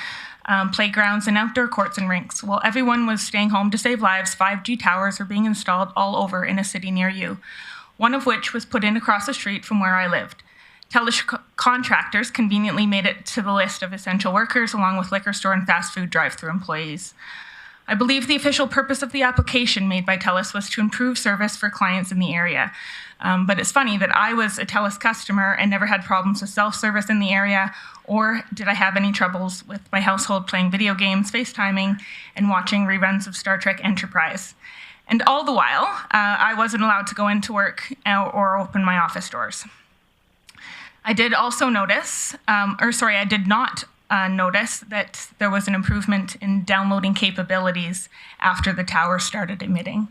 playgrounds and outdoor courts and rinks. While everyone was staying home to save lives, 5G towers were being installed all over in a city near you, one of which was put in across the street from where I lived. Contractors conveniently made it to the list of essential workers, along with liquor store and fast food drive-thru employees. I believe the official purpose of the application made by TELUS was to improve service for clients in the area. But it's funny that I was a TELUS customer and never had problems with self-service in the area, or did I have any troubles with my household playing video games, FaceTiming, and watching reruns of Star Trek Enterprise. And all the while, I wasn't allowed to go into work or open my office doors. I did also notice, I did not notice that there was an improvement in downloading capabilities after the tower started emitting.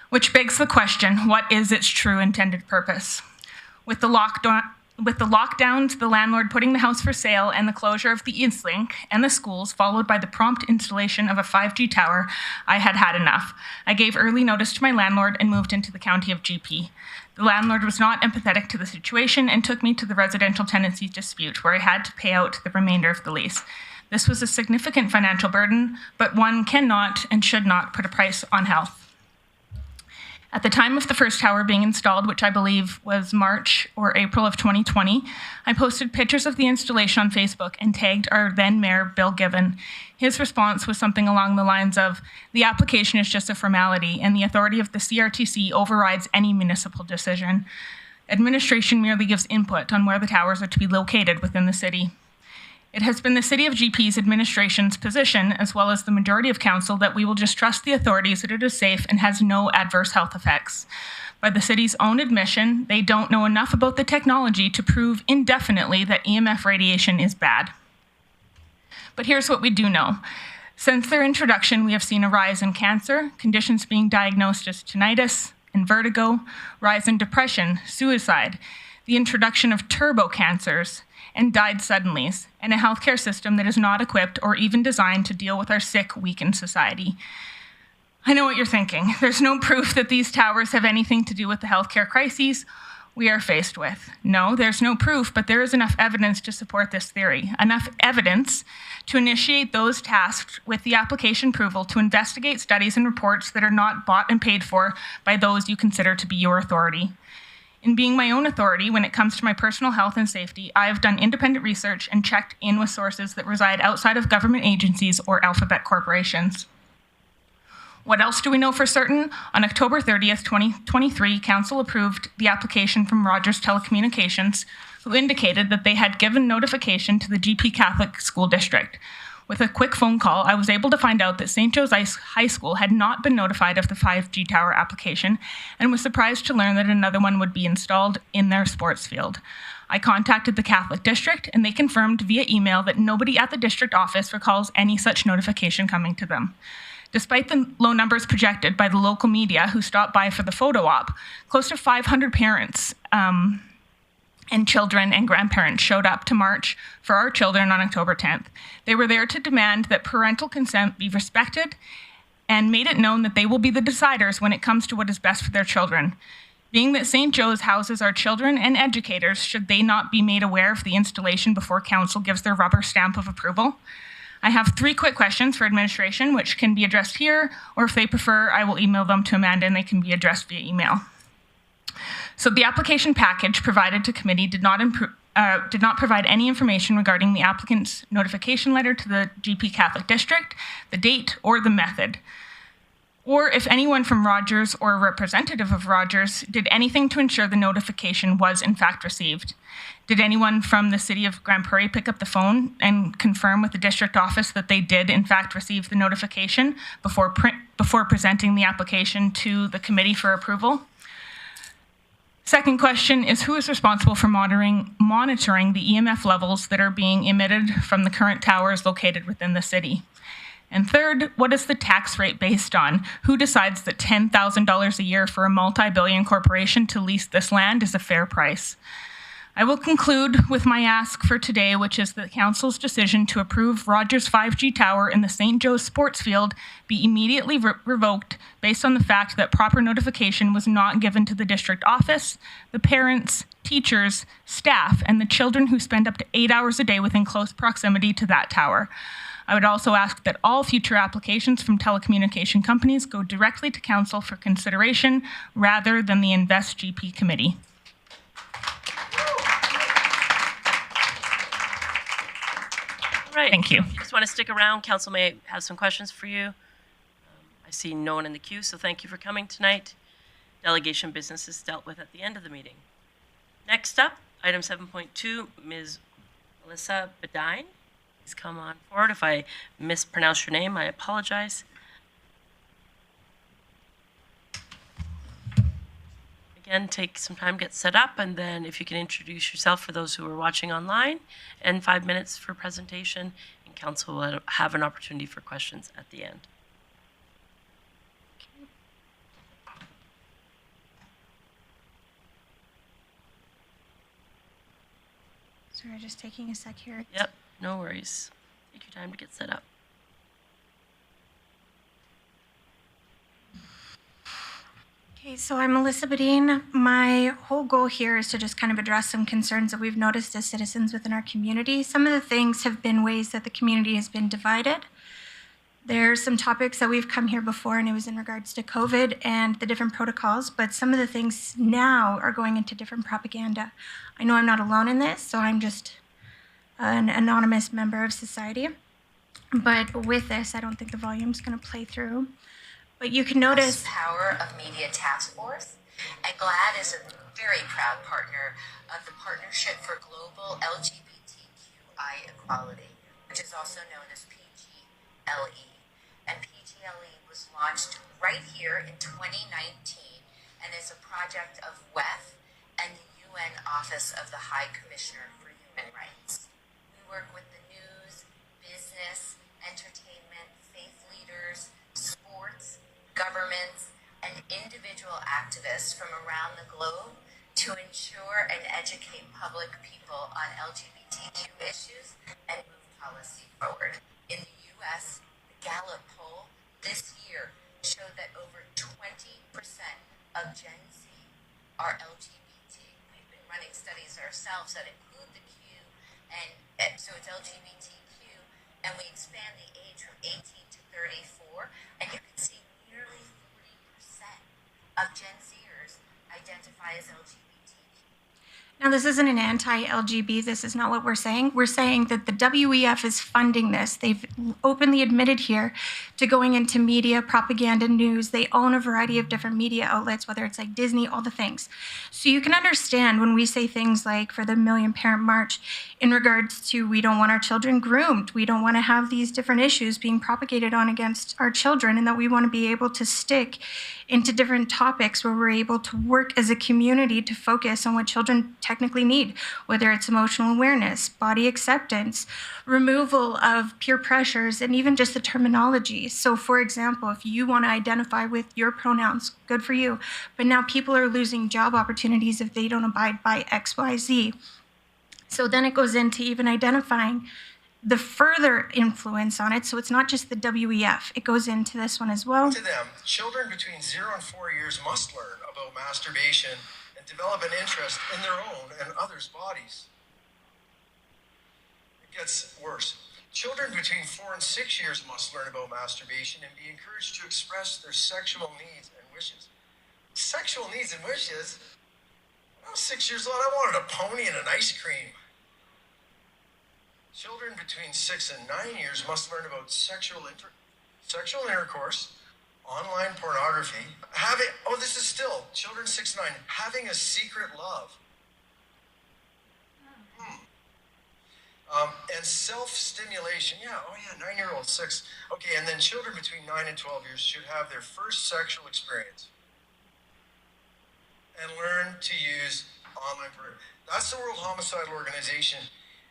Which begs the question, what is its true intended purpose? With the lockdowns, the landlord putting the house for sale, and the closure of the Eastlink and the schools, followed by the prompt installation of a 5G tower, I had had enough. I gave early notice to my landlord and moved into the county of GP. The landlord was not empathetic to the situation and took me to the residential tenancy dispute, where I had to pay out the remainder of the lease. This was a significant financial burden, but one cannot and should not put a price on health. At the time of the first tower being installed, which I believe was March or April of 2020, I posted pictures of the installation on Facebook and tagged our then Mayor, Bill Given. His response was something along the lines of, "The application is just a formality, and the authority of the CRTC overrides any municipal decision. Administration merely gives input on where the towers are to be located within the city." It has been the City of GP's administration's position, as well as the majority of council, that we will just trust the authorities that it is safe and has no adverse health effects. By the city's own admission, they don't know enough about the technology to prove indefinitely that EMF radiation is bad. But here's what we do know. Since their introduction, we have seen a rise in cancer, conditions being diagnosed as tinnitus and vertigo, rise in depression, suicide, the introduction of turbo cancers, and died suddenlies, and a healthcare system that is not equipped or even designed to deal with our sick, weakened society. I know what you're thinking. There's no proof that these towers have anything to do with the healthcare crises we are faced with. No, there's no proof, but there is enough evidence to support this theory. Enough evidence to initiate those tasked with the application approval to investigate studies and reports that are not bought and paid for by those you consider to be your authority. In being my own authority when it comes to my personal health and safety, I have done independent research and checked in with sources that reside outside of government agencies or alphabet corporations. What else do we know for certain? On October 30th, 2023, Council approved the application from Rogers Telecommunications, who indicated that they had given notification to the GP Catholic School District. With a quick phone call, I was able to find out that St. Joe's High School had not been notified of the 5G tower application and was surprised to learn that another one would be installed in their sports field. I contacted the Catholic District, and they confirmed via email that nobody at the district office recalls any such notification coming to them. Despite the low numbers projected by the local media who stopped by for the photo op, close to 500 parents and children and grandparents showed up to march for our children on October 10th. They were there to demand that parental consent be respected and made it known that they will be the deciders when it comes to what is best for their children. Being that St. Joe's houses our children and educators, should they not be made aware of the installation before council gives their rubber stamp of approval? I have 3 quick questions for administration, which can be addressed here, or if they prefer, I will email them to Amanda and they can be addressed via email. So the application package provided to committee did not provide any information regarding the applicant's notification letter to the GP Catholic District, the date, or the method. Or if anyone from Rogers or a representative of Rogers did anything to ensure the notification was in fact received. Did anyone from the city of Grande Prairie pick up the phone and confirm with the district office that they did in fact receive the notification before presenting the application to the committee for approval? Second question is, who is responsible for monitoring the EMF levels that are being emitted from the current towers located within the city? And third, what is the tax rate based on? Who decides that $10,000 a year for a multi-billion corporation to lease this land is a fair price? I will conclude with my ask for today, which is that Council's decision to approve Rogers 5G tower in the St. Joe's sports field be immediately revoked based on the fact that proper notification was not given to the district office, the parents, teachers, staff, and the children who spend up to 8 hours a day within close proximity to that tower. I would also ask that all future applications from telecommunication companies go directly to Council for consideration rather than the Invest GP committee. Right. Thank you. If you just want to stick around, Council may have some questions for you. I see no one in the queue, so thank you for coming tonight. Delegation business is dealt with at the end of the meeting. Next up, item 7.2, Ms. Melissa Badine. Please come on forward. If I mispronounce your name, I apologize. Again, take some time, get set up, and then if you can introduce yourself for those who are watching online, and 5 minutes for presentation, and Council will have an opportunity for questions at the end. Sorry, just taking a sec here. Yep, no worries. Take your time to get set up. Okay, so I'm Melissa Badine. My whole goal here is to just kind of address some concerns that we've noticed as citizens within our community. Some of the things have been ways that the community has been divided. There's some topics that we've come here before, and it was in regards to COVID and the different protocols, but some of the things now are going into different propaganda. I know I'm not alone in this, so I'm just an anonymous member of society. But with this, I don't think the volume's going to play through. But you can notice Power of Media Task Force, and GLAD is a very proud partner of the Partnership for Global LGBTQI Equality, which is also known as PGLE. And PGLE was launched right here in 2019 and is a project of WEF and the UN Office of the High Commissioner for Human Rights. We work with the news, business, entertainment, faith leaders, sports, governments, and individual activists from around the globe to ensure and educate public people on LGBTQ issues and move policy forward. In the U.S., the Gallup poll this year showed that over 20% of Gen Z are LGBT. We've been running studies ourselves that include the Q, and so it's LGBTQ, and we expand the age from 18 to 34, and you can see nearly 40% of Gen Zers identify as LGBT. Now, this isn't an anti-LGB. This is not what we're saying. We're saying that the WEF is funding this. They've openly admitted here to going into media, propaganda, news. They own a variety of different media outlets, whether it's like Disney, all the things. So you can understand when we say things like for the Million Parent March in regards to we don't want our children groomed. We don't want to have these different issues being propagated on against our children, and that we want to be able to stick into different topics where we're able to work as a community to focus on what children technically need, whether it's emotional awareness, body acceptance, removal of peer pressures, and even just the terminology. So for example, if you want to identify with your pronouns, good for you. But now people are losing job opportunities if they don't abide by X, Y, Z. So then it goes into even identifying the further influence on it, so it's not just the WEF, it goes into this one as well. To them, children between 0 and 4 years must learn about masturbation and develop an interest in their own and others' bodies. It gets worse. Children between 4 and 6 years must learn about masturbation and be encouraged to express their sexual needs and wishes. Sexual needs and wishes? When I was 6 years old, I wanted a pony and an ice cream. Children between 6 and 9 years must learn about sexual intercourse, online pornography, this is still children 6 to 9, having a secret love. And self-stimulation. 9-year-old, 6. Okay, and then children between 9 and 12 years should have their first sexual experience and learn to use online pornography. That's the World Homicidal Organization,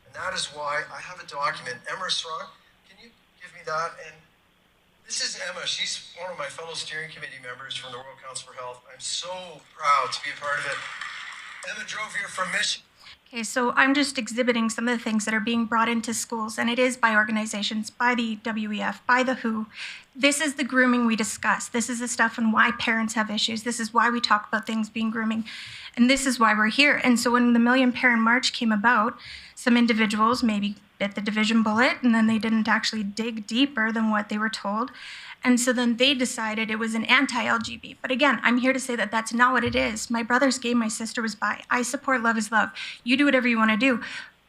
and that is why I have a document. Emma Strong, can you give me that? And this is Emma. She's one of my fellow steering committee members from the World Council for Health. I'm so proud to be a part of it. Emma drove here from Michigan. Okay, so I'm just exhibiting some of the things that are being brought into schools, and it is by organizations, by the WEF, by the WHO. This is the grooming we discuss. This is the stuff and why parents have issues. This is why we talk about things being grooming. And this is why we're here. And so when the Million Parent March came about, some individuals maybe bit the division bullet, and then they didn't actually dig deeper than what they were told. And so then they decided it was an anti-LGB. But again, I'm here to say that that's not what it is. My brother's gay, my sister was bi. I support love is love. You do whatever you want to do.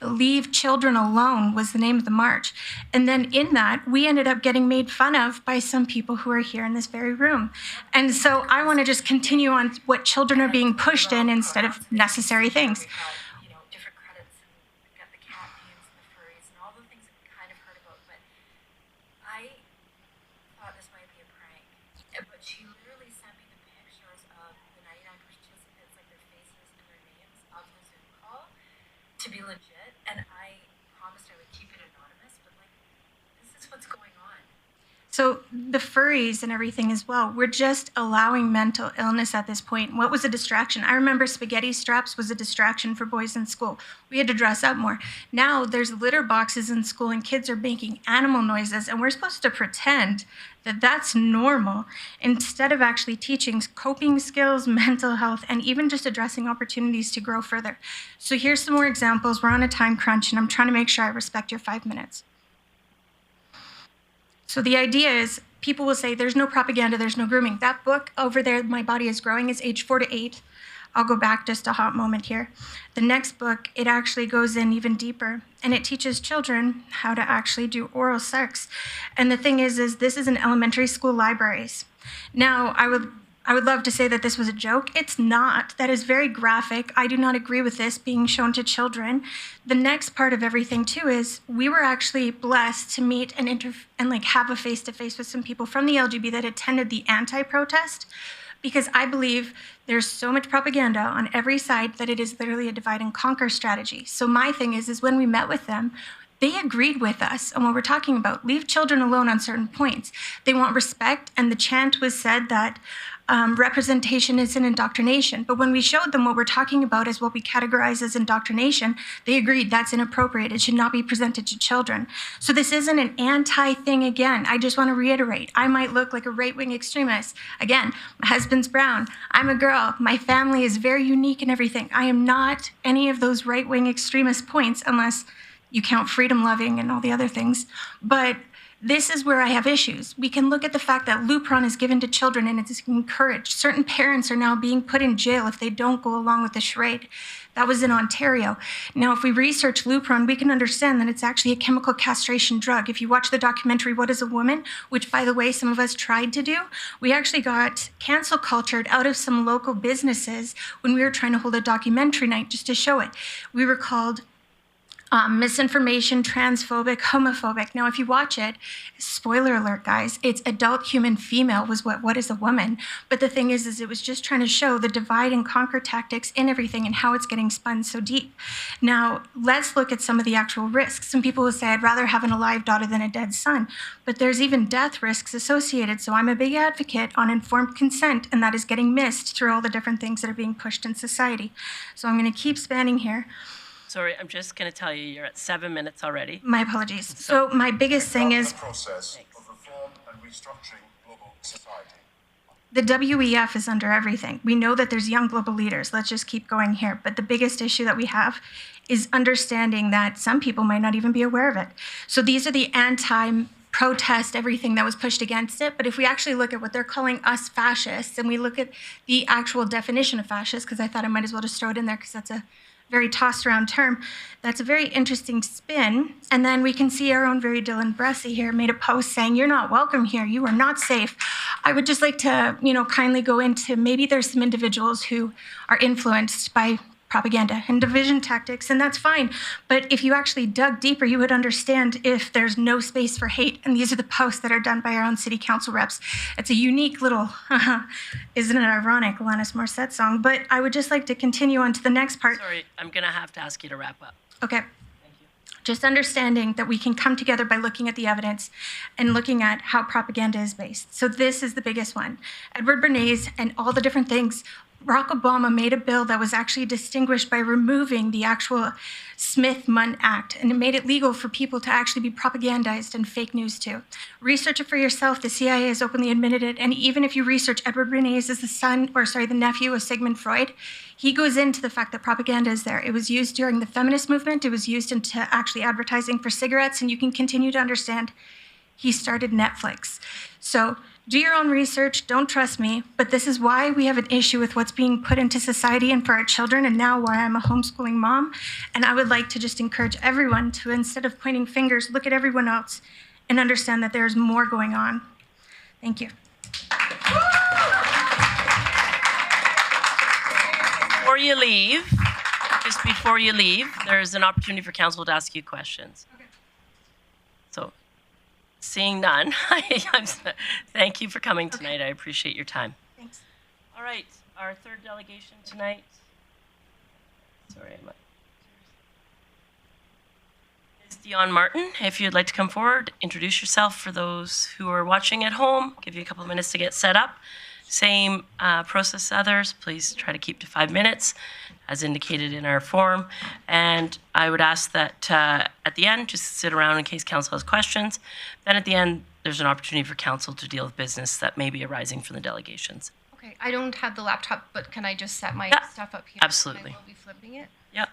Leave children alone was the name of the march. And then in that, we ended up getting made fun of by some people who are here in this very room. And so I want to just continue on what children are being pushed in instead of necessary things. To be legit, and I promised I would keep it anonymous, but this is what's going on. So the furries and everything as well, we're just allowing mental illness at this point. What was a distraction? I remember spaghetti straps was a distraction for boys in school. We had to dress up more. Now there's litter boxes in school and kids are making animal noises, and we're supposed to pretend that that's normal instead of actually teaching coping skills, mental health, and even just addressing opportunities to grow further. So here's some more examples. We're on a time crunch, and I'm trying to make sure I respect your 5 minutes. So the idea is people will say there's no propaganda, there's no grooming. That book over there, My Body is Growing, is age 4 to 8. I'll go back just a hot moment here. The next book, it actually goes in even deeper, and it teaches children how to actually do oral sex. And the thing is this is in elementary school libraries. Now, I would love to say that this was a joke. It's not. That is very graphic. I do not agree with this being shown to children. The next part of everything too is we were actually blessed to meet and have a face-to-face with some people from the LGB that attended the anti-protest, because I believe there's so much propaganda on every side that it is literally a divide and conquer strategy. So my thing is when we met with them, they agreed with us on what we're talking about. Leave children alone on certain points. They want respect, and the chant was said that representation is an indoctrination. But when we showed them what we're talking about as what we categorize as indoctrination, they agreed that's inappropriate. It should not be presented to children. So this isn't an anti-thing again. I just want to reiterate. I might look like a right-wing extremist. Again, my husband's brown. I'm a girl. My family is very unique and everything. I am not any of those right-wing extremist points unless you count freedom-loving and all the other things. But this is where I have issues. We can look at the fact that Lupron is given to children and it's encouraged. Certain parents are now being put in jail if they don't go along with the charade. That was in Ontario. Now, if we research Lupron, we can understand that it's actually a chemical castration drug. If you watch the documentary, What is a Woman?, which, by the way, some of us tried to do, we actually got cancel cultured out of some local businesses when we were trying to hold a documentary night just to show it. We were called misinformation, transphobic, homophobic. Now, if you watch it, spoiler alert, guys, it's adult human female was what is a woman. But the thing is it was just trying to show the divide and conquer tactics in everything and how it's getting spun so deep. Now, let's look at some of the actual risks. Some people will say, I'd rather have an alive daughter than a dead son. But there's even death risks associated. So I'm a big advocate on informed consent, and that is getting missed through all the different things that are being pushed in society. So I'm going to keep spanning here. Sorry, I'm just going to tell you, you're at 7 minutes already. My apologies. So my biggest thing is process of reform and restructuring global society. the WEF is under everything. We know that there's young global leaders. Let's just keep going here. But the biggest issue that we have is understanding that some people might not even be aware of it. So these are the anti-protest, everything that was pushed against it. But if we actually look at what they're calling us fascists, and we look at the actual definition of fascist, because I thought I might as well just throw it in there because that's a very tossed around term. That's a very interesting spin. And then we can see our own very Dylan Bressy here made a post saying, "You're not welcome here. You are not safe." I would just like to, kindly go into maybe there's some individuals who are influenced by propaganda and division tactics, and that's fine. But if you actually dug deeper, you would understand if there's no space for hate. And these are the posts that are done by our own city council reps. It's a unique little, isn't it ironic, Alanis Morissette song? But I would just like to continue on to the next part. Sorry, I'm going to have to ask you to wrap up. Okay. Just understanding that we can come together by looking at the evidence and looking at how propaganda is based. So this is the biggest one. Edward Bernays and all the different things. Barack Obama made a bill that was actually distinguished by removing the actual Smith-Munn Act, and it made it legal for people to actually be propagandized and fake news too. Research it for yourself. The CIA has openly admitted it. And even if you research Edward Bernays as the nephew of Sigmund Freud, he goes into the fact that propaganda is there. It was used during the feminist movement. It was used into actually advertising for cigarettes, and you can continue to understand he started Netflix. So do your own research, don't trust me, but this is why we have an issue with what's being put into society and for our children, and now why I'm a homeschooling mom. And I would like to just encourage everyone to, instead of pointing fingers, look at everyone else and understand that there's more going on. Thank you. Before you leave, just before you leave, there's an opportunity for council to ask you questions. Okay. So, seeing none, thank you for coming tonight. I appreciate your time. Thanks. All right, our third delegation tonight. Sorry, is Dione Martin. If you'd like to come forward, introduce yourself for those who are watching at home. Give you a couple of minutes to get set up. Same process as others. Please try to keep to 5 minutes, as indicated in our form. And I would ask that at the end, just sit around in case council has questions. Then at the end, there's an opportunity for council to deal with business that may be arising from the delegations. Okay, I don't have the laptop, but can I just set my stuff up here? Absolutely. I will be flipping it. Yep.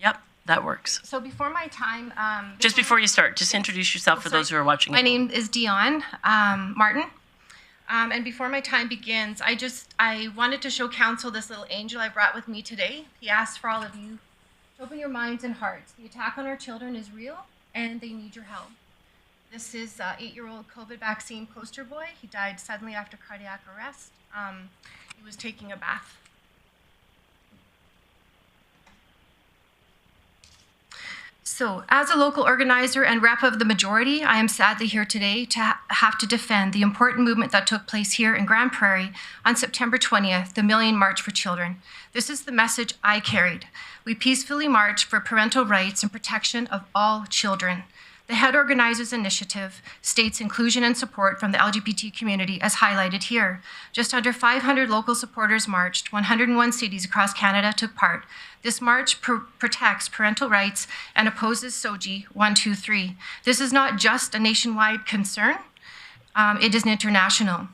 Yep, that works. So before my time... just before you start, just introduce yourself for those who are watching. My name is Dione Martin. And before my time begins, I wanted to show council this little angel I brought with me today. He asked for all of you to open your minds and hearts. The attack on our children is real, and they need your help. This is 8-year-old COVID vaccine poster boy. He died suddenly after cardiac arrest. He was taking a bath. So, as a local organizer and rep of the majority, I am sadly here today to have to defend the important movement that took place here in Grande Prairie on September 20th, the Million March for Children. This is the message I carried. We peacefully marched for parental rights and protection of all children. The head organizers initiative states inclusion and support from the LGBT community as highlighted here. Just under 500 local supporters marched, 101 cities across Canada took part. This march protects parental rights and opposes SOGI 123. This is not just a nationwide concern, it is international.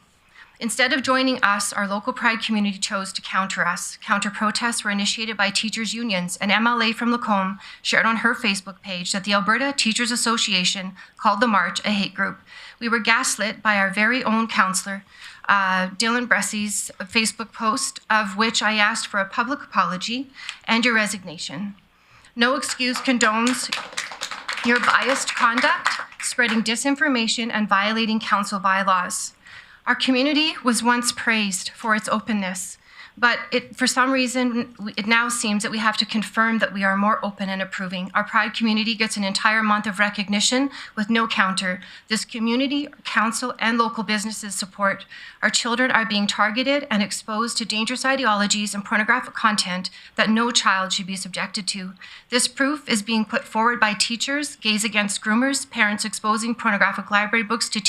Instead of joining us, our local Pride community chose to counter us. Counter-protests were initiated by teachers' unions, and MLA from Lacombe shared on her Facebook page that the Alberta Teachers Association called the march a hate group. We were gaslit by our very own councillor, Dylan Bressy's Facebook post, of which I asked for a public apology and your resignation. No excuse condones your biased conduct, spreading disinformation, and violating council bylaws. Our community was once praised for its openness, but for some reason, it now seems that we have to confirm that we are more open and approving. Our Pride community gets an entire month of recognition with no counter. This community, council, and local businesses support. Our children are being targeted and exposed to dangerous ideologies and pornographic content that no child should be subjected to. This proof is being put forward by teachers, Gays Against Groomers, parents exposing pornographic library books to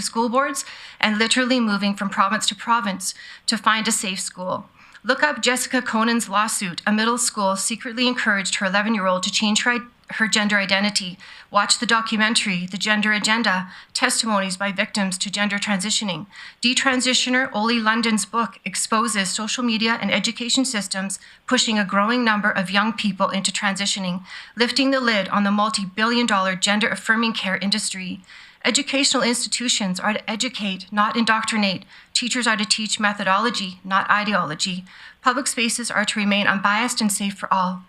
school boards, and literally moving from province to province to find a safe school. Look up Jessica Conan's lawsuit. A middle school secretly encouraged her 11-year-old to change her gender identity. Watch the documentary, The Gender Agenda, Testimonies by Victims to Gender Transitioning. Detransitioner Oli London's book exposes social media and education systems pushing a growing number of young people into transitioning, lifting the lid on the multi-billion-dollar gender-affirming care industry. Educational institutions are to educate, not indoctrinate. Teachers are to teach methodology, not ideology. Public spaces are to remain unbiased and safe for all.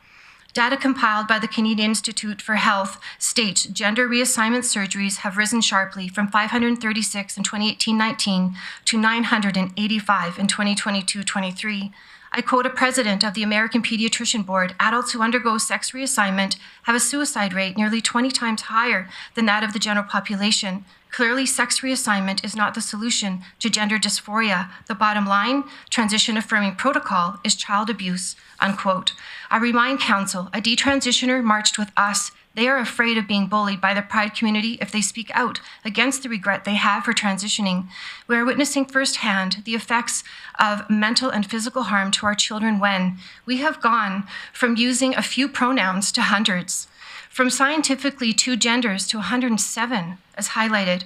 Data compiled by the Canadian Institute for Health states gender reassignment surgeries have risen sharply from 536 in 2018-19 to 985 in 2022-23. I quote a president of the American Pediatrician Board, adults who undergo sex reassignment have a suicide rate nearly 20 times higher than that of the general population. Clearly, sex reassignment is not the solution to gender dysphoria. The bottom line, transition-affirming protocol is child abuse, unquote. I remind Council, a detransitioner marched with us. They are afraid of being bullied by the Pride community if they speak out against the regret they have for transitioning. We are witnessing firsthand the effects of mental and physical harm to our children when we have gone from using a few pronouns to hundreds, from scientifically 2 genders to 107, as highlighted.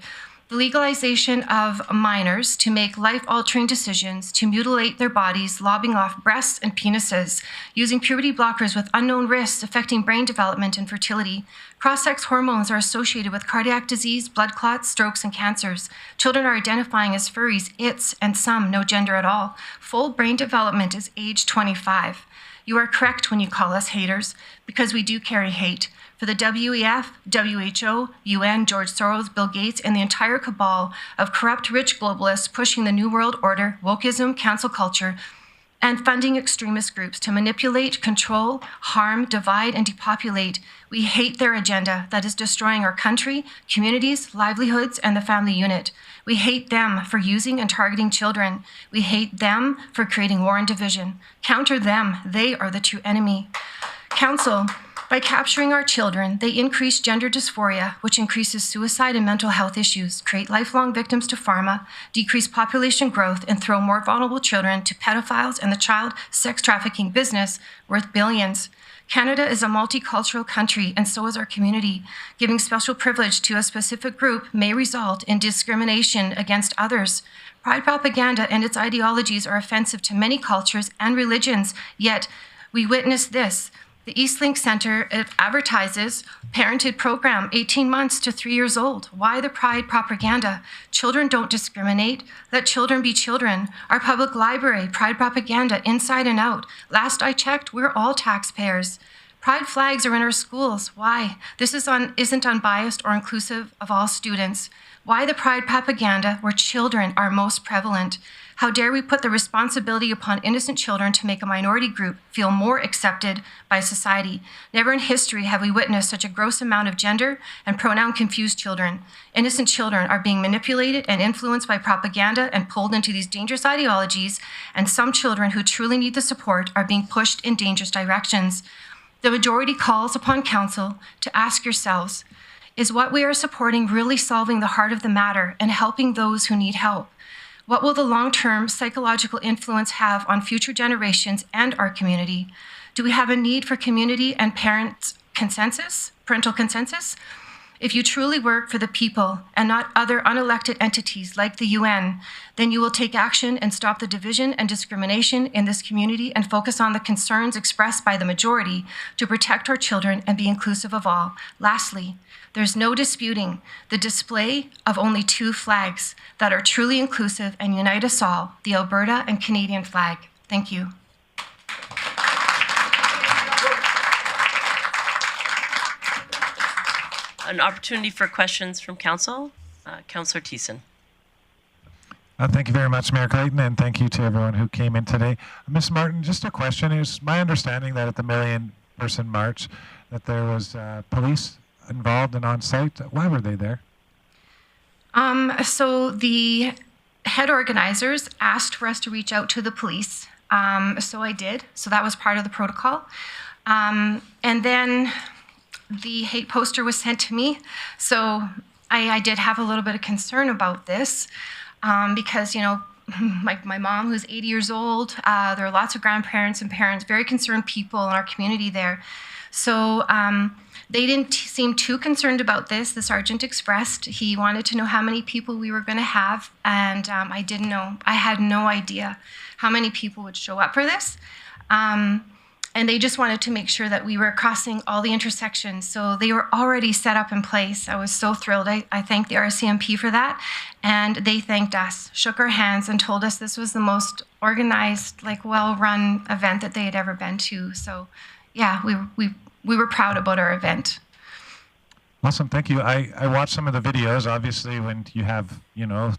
The legalization of minors to make life-altering decisions, to mutilate their bodies, lobbing off breasts and penises, using puberty blockers with unknown risks affecting brain development and fertility. Cross-sex hormones are associated with cardiac disease, blood clots, strokes, and cancers. Children are identifying as furries, its, and some no gender at all. Full brain development is age 25. You are correct when you call us haters, because we do carry hate. For the WEF, WHO, UN, George Soros, Bill Gates, and the entire cabal of corrupt rich globalists pushing the New World Order, wokeism, cancel culture, and funding extremist groups to manipulate, control, harm, divide, and depopulate. We hate their agenda that is destroying our country, communities, livelihoods, and the family unit. We hate them for using and targeting children. We hate them for creating war and division. Counter them. They are the true enemy. Council, by capturing our children, they increase gender dysphoria, which increases suicide and mental health issues, create lifelong victims to pharma, decrease population growth, and throw more vulnerable children to pedophiles and the child sex trafficking business worth billions. Canada is a multicultural country, and so is our community. Giving special privilege to a specific group may result in discrimination against others. Pride propaganda and its ideologies are offensive to many cultures and religions, yet we witness this. The Eastlink Center advertises parented program 18 months to 3 years old. Why the Pride propaganda? Children don't discriminate. Let children be children. Our public library, Pride propaganda inside and out. Last I checked, we're all taxpayers. Pride flags are in our schools. Why? This isn't unbiased or inclusive of all students. Why the Pride propaganda where children are most prevalent? How dare we put the responsibility upon innocent children to make a minority group feel more accepted by society? Never in history have we witnessed such a gross amount of gender and pronoun-confused children. Innocent children are being manipulated and influenced by propaganda and pulled into these dangerous ideologies, and some children who truly need the support are being pushed in dangerous directions. The majority calls upon Council to ask yourselves, is what we are supporting really solving the heart of the matter and helping those who need help? What will the long-term psychological influence have on future generations and our community? Do we have a need for community and parental consensus? If you truly work for the people and not other unelected entities like the UN, then you will take action and stop the division and discrimination in this community and focus on the concerns expressed by the majority to protect our children and be inclusive of all. Lastly, there's no disputing the display of only 2 flags that are truly inclusive and unite us all, the Alberta and Canadian flag. Thank you. An opportunity for questions from Council. Councillor Thiessen. Thank you very much, Mayor Clayton, and thank you to everyone who came in today. Ms. Martin, just a question. It was my understanding that at the million-person march that there was police involved and on site. Why were they there? So the head organizers asked for us to reach out to the police. So I did. So that was part of the protocol. And then the hate poster was sent to me. So I did have a little bit of concern about this because, you know, my mom, who's 80 years old. There are lots of grandparents and parents, very concerned people in our community there. So they didn't seem too concerned about this. The sergeant expressed he wanted to know how many people we were going to have, and I didn't know. I had no idea how many people would show up for this. And they just wanted to make sure that we were crossing all the intersections. So they were already set up in place. I was so thrilled. I thanked the RCMP for that. And they thanked us, shook our hands, and told us this was the most organized, like well-run event that they had ever been to. So yeah, we were proud about our event. Awesome, thank you. I watched some of the videos. Obviously, when you have,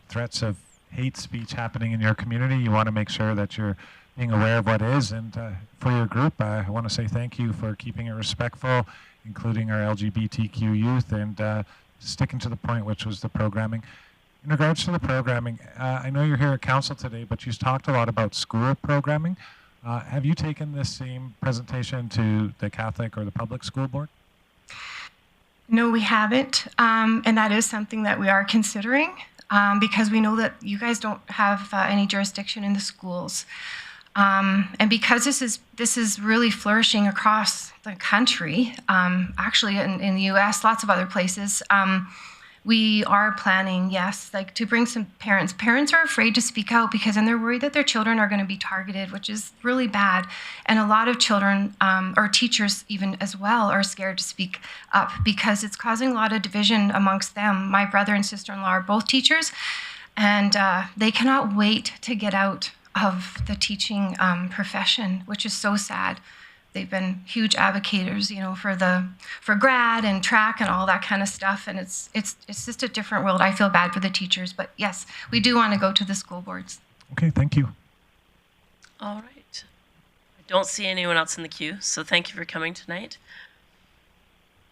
threats of hate speech happening in your community, you want to make sure that you're being aware of what is. And for your group, I want to say thank you for keeping it respectful, including our LGBTQ youth, and sticking to the point, which was the programming. In regards to the programming, I know you're here at council today, but you talked a lot about school programming. Have you taken this same presentation to the Catholic or the public school board? No, we haven't. And that is something that we are considering because we know that you guys don't have any jurisdiction in the schools. And because this is really flourishing across the country, actually in the U.S., lots of other places, we are planning, yes, like to bring some parents. Parents are afraid to speak out because then they're worried that their children are going to be targeted, which is really bad. And a lot of children, or teachers even as well, are scared to speak up because it's causing a lot of division amongst them. My brother and sister-in-law are both teachers, and they cannot wait to get out of the teaching profession, which is so sad. They've been huge advocates, for grad and track and all that kind of stuff, and it's just a different world. I feel bad for the teachers, but yes, we do want to go to the school boards. Okay, thank you. All right. I don't see anyone else in the queue, so thank you for coming tonight.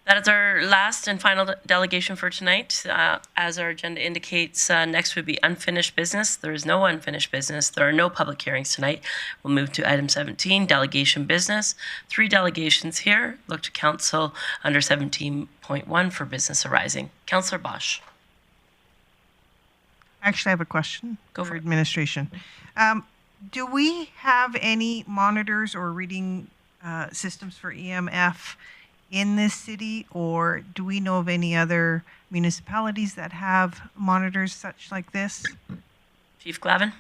That is our last and final delegation for tonight. As our agenda indicates, next would be unfinished business. There is no unfinished business. There are no public hearings tonight. We'll move to item 17, delegation business. 3 delegations here. Look to council under 17.1 for business arising. Councillor Bosch. Actually, I have a question for administration. Do we have any monitors or reading systems for EMF in this city, or do we know of any other municipalities that have monitors such like this? Chief Glavin.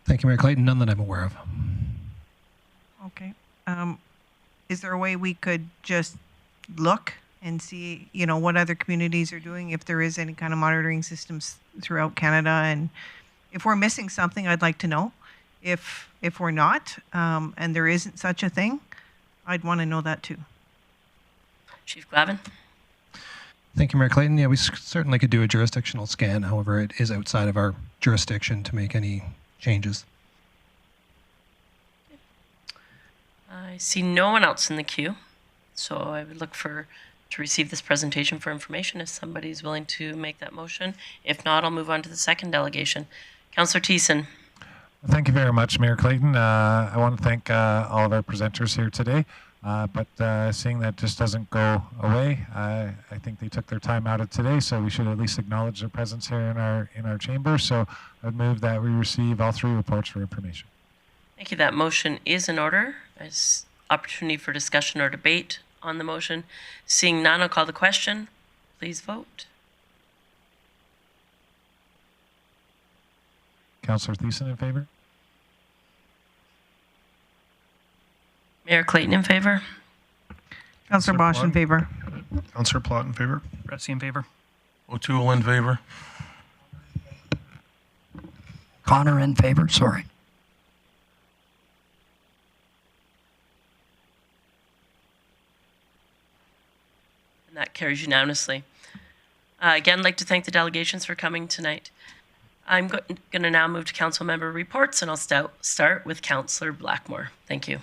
Thank you, Mayor Clayton. None that I'm aware of. Okay. Is there a way we could just look and see, what other communities are doing, if there is any kind of monitoring systems throughout Canada? And if we're missing something, I'd like to know. If we're not, and there isn't such a thing, I'd want to know that too. Chief Glavin. Thank you, Mayor Clayton. Yeah, we certainly could do a jurisdictional scan. However, it is outside of our jurisdiction to make any changes. I see no one else in the queue, so I would look to receive this presentation for information if somebody's willing to make that motion. If not, I'll move on to the second delegation. Councillor Thiessen. Thank you very much, Mayor Clayton. I want to thank all of our presenters here today. But seeing that just doesn't go away, I think they took their time out of today, so we should at least acknowledge their presence here in our chamber. So I'd move that we receive all 3 reports for information. Thank you. That motion is in order. As opportunity for discussion or debate on the motion. Seeing none, I'll call the question. Please vote. Councillor Thiessen in favor? Mayor Clayton in favor. Councillor Bosch in favor. Councillor Plott in favor. Retzi in favor. O'Toole in favor. Connor in favor, sorry. And that carries unanimously. Again, I'd like to thank the delegations for coming tonight. I'm going to now move to council member reports, and I'll start with Councillor Blackmore. Thank you.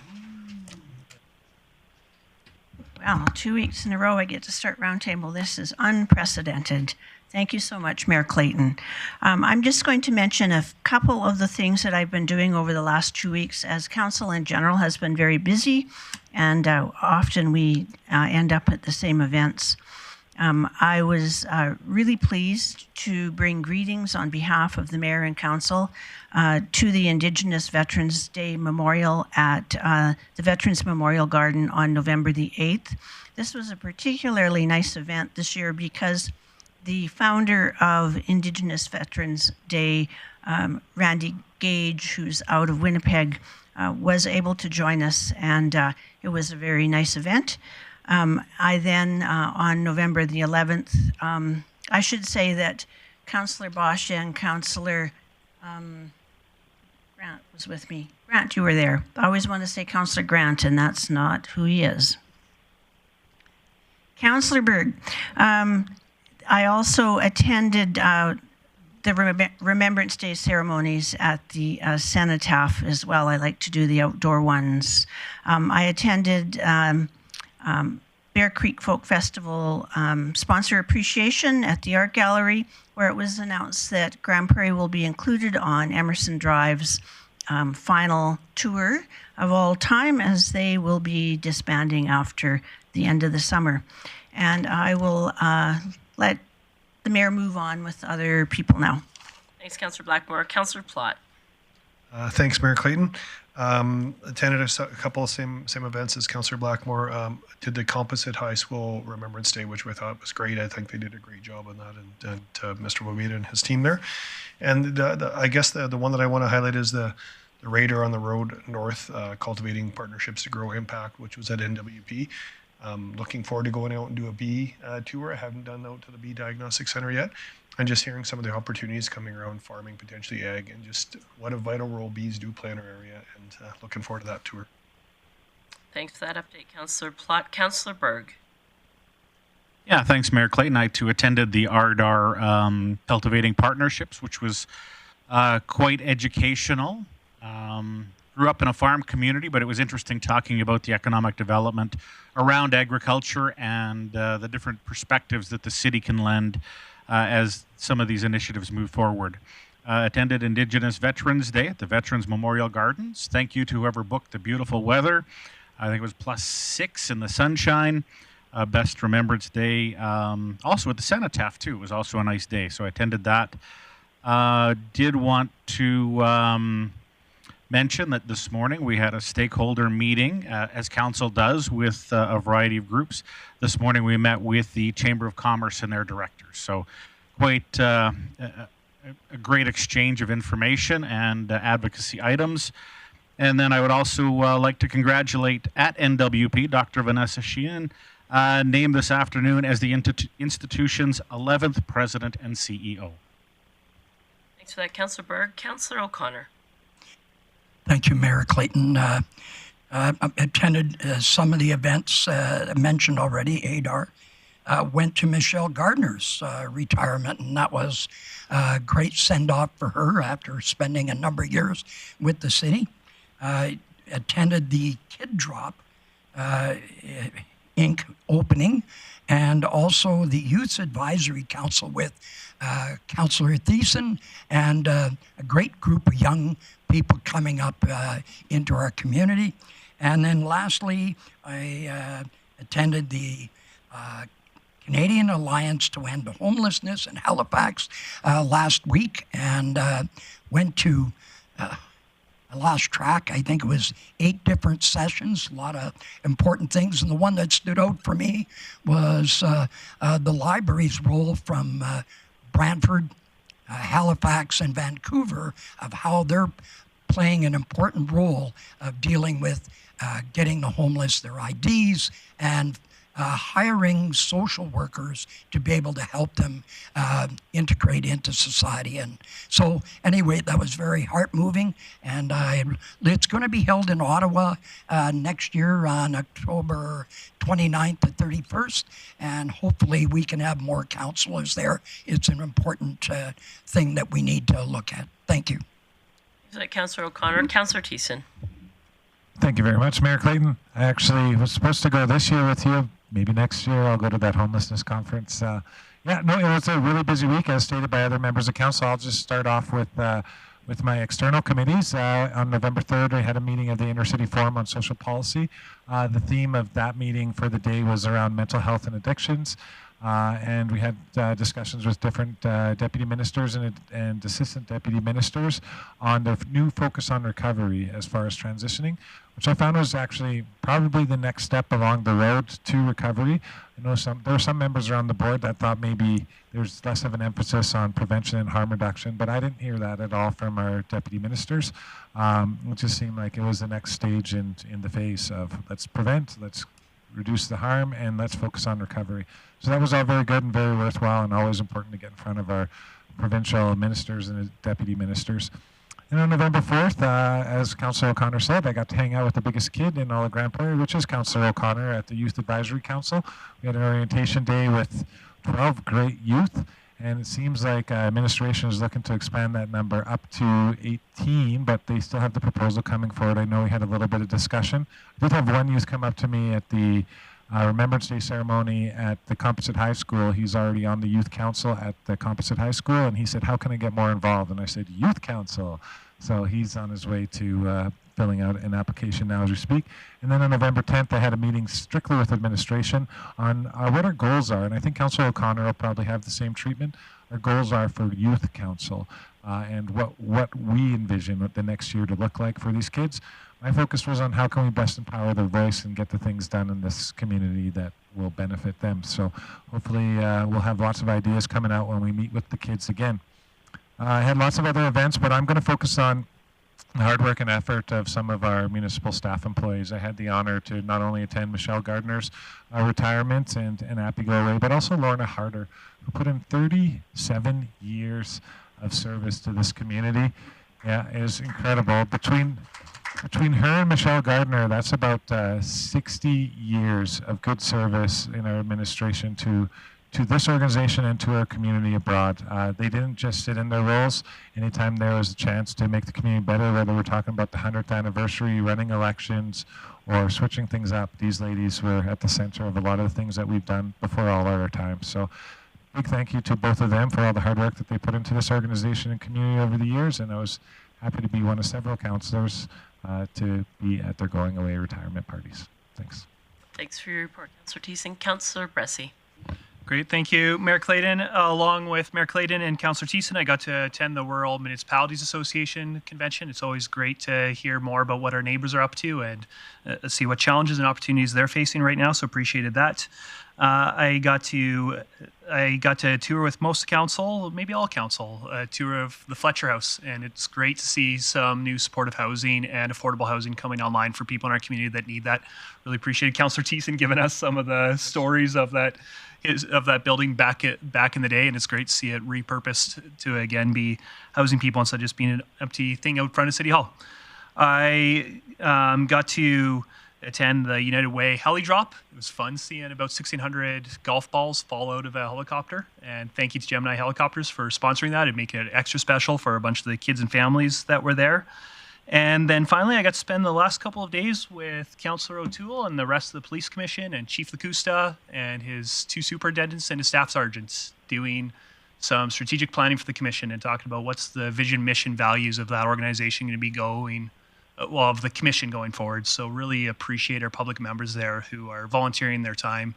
Well, 2 weeks in a row I get to start roundtable. This is unprecedented. Thank you so much, Mayor Clayton. I'm just going to mention a couple of the things that I've been doing over the last 2 weeks, as council in general has been very busy, and often we end up at the same events. I was really pleased to bring greetings on behalf of the Mayor and Council to the Indigenous Veterans Day Memorial at the Veterans Memorial Garden on November the 8th. This was a particularly nice event this year because the founder of Indigenous Veterans Day, Randy Gage, who's out of Winnipeg, was able to join us, and it was a very nice event. I then, on November the 11th, I should say that Councillor Bosch and Councillor Grant was with me. Grant, you were there. I always want to say Councillor Grant, and that's not who he is. Councillor Berg, I also attended the Remembrance Day ceremonies at the Cenotaph as well. I like to do the outdoor ones. I attended Bear Creek Folk Festival sponsor appreciation at the Art Gallery, where it was announced that Grande Prairie will be included on Emerson Drive's final tour of all time, as they will be disbanding after the end of the summer. And I will let the Mayor move on with other people now. Thanks, Councillor Blackmore. Councillor Plott. Thanks, Mayor Clayton. Attended a couple of same events as Councillor Blackmore. Did the Composite High School Remembrance Day, which I thought was great. I think they did a great job on that, and Mr. Wobita and his team there. And I guess the one that I want to highlight is the Radar on the Road North, Cultivating Partnerships to Grow Impact, which was at NWP. Looking forward to going out and do a bee tour. I haven't done out to the Bee Diagnostic Center yet. And just hearing some of the opportunities coming around farming, potentially ag, and just what a vital role bees do play in our area, and looking forward to that tour. Thanks for that update, Councillor Plott. Councillor Berg. Yeah, thanks, Mayor Clayton. I too attended the ARDAR Cultivating Partnerships, which was quite educational. Grew up in a farm community, but it was interesting talking about the economic development around agriculture and the different perspectives that the city can lend as some of these initiatives move forward. Attended Indigenous Veterans Day at the Veterans Memorial Gardens. Thank you to whoever booked the beautiful weather. I think it was +6 in the sunshine. Best Remembrance Day. Also at the Cenotaph, too. It was also a nice day, so I attended that. Did want to mention that this morning we had a stakeholder meeting, as council does, with a variety of groups. This morning we met with the Chamber of Commerce and their directors. So quite a great exchange of information and advocacy items. And then I would also like to congratulate at NWP Dr. Vanessa Sheehan, named this afternoon as the institution's 11th president and CEO. Thanks for that, Councillor Berg. Councillor O'Connor. Thank you, Mayor Clayton. Attended some of the events mentioned already, ADAR. Went to Michelle Gardner's retirement, and that was a great send-off for her after spending a number of years with the city. Attended the Kid Drop Inc. opening, and also the Youth Advisory Council with Councillor Thiessen and a great group of young people coming up into our community. And then lastly, I attended the Canadian Alliance to End Homelessness in Halifax last week, and went to, I lost track, I think it was 8 different sessions, a lot of important things. And the one that stood out for me was the library's role from Brantford, Halifax, and Vancouver, of how they're playing an important role of dealing with getting the homeless their IDs and hiring social workers to be able to help them integrate into society. And so anyway, that was very heart-moving, and it's going to be held in Ottawa next year on October 29th to 31st, and hopefully we can have more councillors there. It's an important thing that we need to look at. Thank you. Councillor O'Connor. Councillor Thiessen. Thank you very much, Mayor Clayton. I actually was supposed to go this year with you. Maybe next year I'll go to that homelessness conference. Yeah, no, it was a really busy week, as stated by other members of council. I'll just start off with my external committees. On November 3rd, I had a meeting of the Intercity Forum on Social Policy. The theme of that meeting for the day was around mental health and addictions. and we had discussions with different deputy ministers and assistant deputy ministers on the new focus on recovery as far as transitioning, which I found was actually probably the next step along the road to recovery. I know there were some members around the board that thought maybe there's less of an emphasis on prevention and harm reduction, but I didn't hear that at all from our deputy ministers. It just seemed like it was the next stage in the phase of let's prevent, let's reduce the harm, and let's focus on recovery. So that was all very good and very worthwhile, and always important to get in front of our provincial ministers and deputy ministers. And on November 4th, as Councillor O'Connor said, I got to hang out with the biggest kid in all of Grande Prairie, which is Councillor O'Connor at the Youth Advisory Council. We had an orientation day with 12 great youth, and it seems like administration is looking to expand that number up to 18, but they still have the proposal coming forward. I know we had a little bit of discussion. I did have one youth come up to me at the Remembrance Day ceremony at the Composite High School. He's already on the youth council at the Composite High School, and he said, how can I get more involved? And I said, youth council. So he's on his way to filling out an application now as we speak. And then on November 10th, I had a meeting strictly with administration on what our goals are. And I think Councillor O'Connor will probably have the same treatment. Our goals are for youth council and what we envision what the next year to look like for these kids. My focus was on how can we best empower their voice and get the things done in this community that will benefit them. So hopefully we'll have lots of ideas coming out when we meet with the kids again. I had lots of other events, but I'm going to focus on the hard work and effort of some of our municipal staff employees. I had the honor to not only attend Michelle Gardner's retirement and Appy go away, but also Lorna Harder, who put in 37 years of service to this community. Yeah, it is incredible. Between her and Michelle Gardner, that's about 60 years of good service in our administration to this organization and to our community abroad. They didn't just sit in their roles. Anytime there was a chance to make the community better, whether we're talking about the 100th anniversary, running elections, or switching things up, these ladies were at the center of a lot of the things that we've done before all our time. So big thank you to both of them for all the hard work that they put into this organization and community over the years, and I was happy to be one of several councillors to be at their going away retirement parties. Thanks. Thanks for your report, Councillor Thiessen. Councillor Bressie. Great, thank you, Mayor Clayton. Along with Mayor Clayton and Councillor Thiessen, I got to attend the World Municipalities Association convention. It's always great to hear more about what our neighbors are up to and see what challenges and opportunities they're facing right now. So appreciated that. I got to tour with most of the council, maybe all council, a tour of the Fletcher House, and it's great to see some new supportive housing and affordable housing coming online for people in our community that need that. Really appreciated Councillor Thiessen giving us some of the stories of that building back in the day, and it's great to see it repurposed to again be housing people instead of just being an empty thing out front of City Hall. I got to attend the United Way heli drop. It was fun seeing about 1,600 golf balls fall out of a helicopter, and thank you to Gemini Helicopters for sponsoring that and making it extra special for a bunch of the kids and families that were there. And then finally, I got to spend the last couple of days with Councillor O'Toole and the rest of the Police Commission and Chief Lacusta and his two superintendents and his staff sergeants doing some strategic planning for the commission and talking about what's the vision, mission, values of that organization going to be going, of the commission going forward. So really appreciate our public members there who are volunteering their time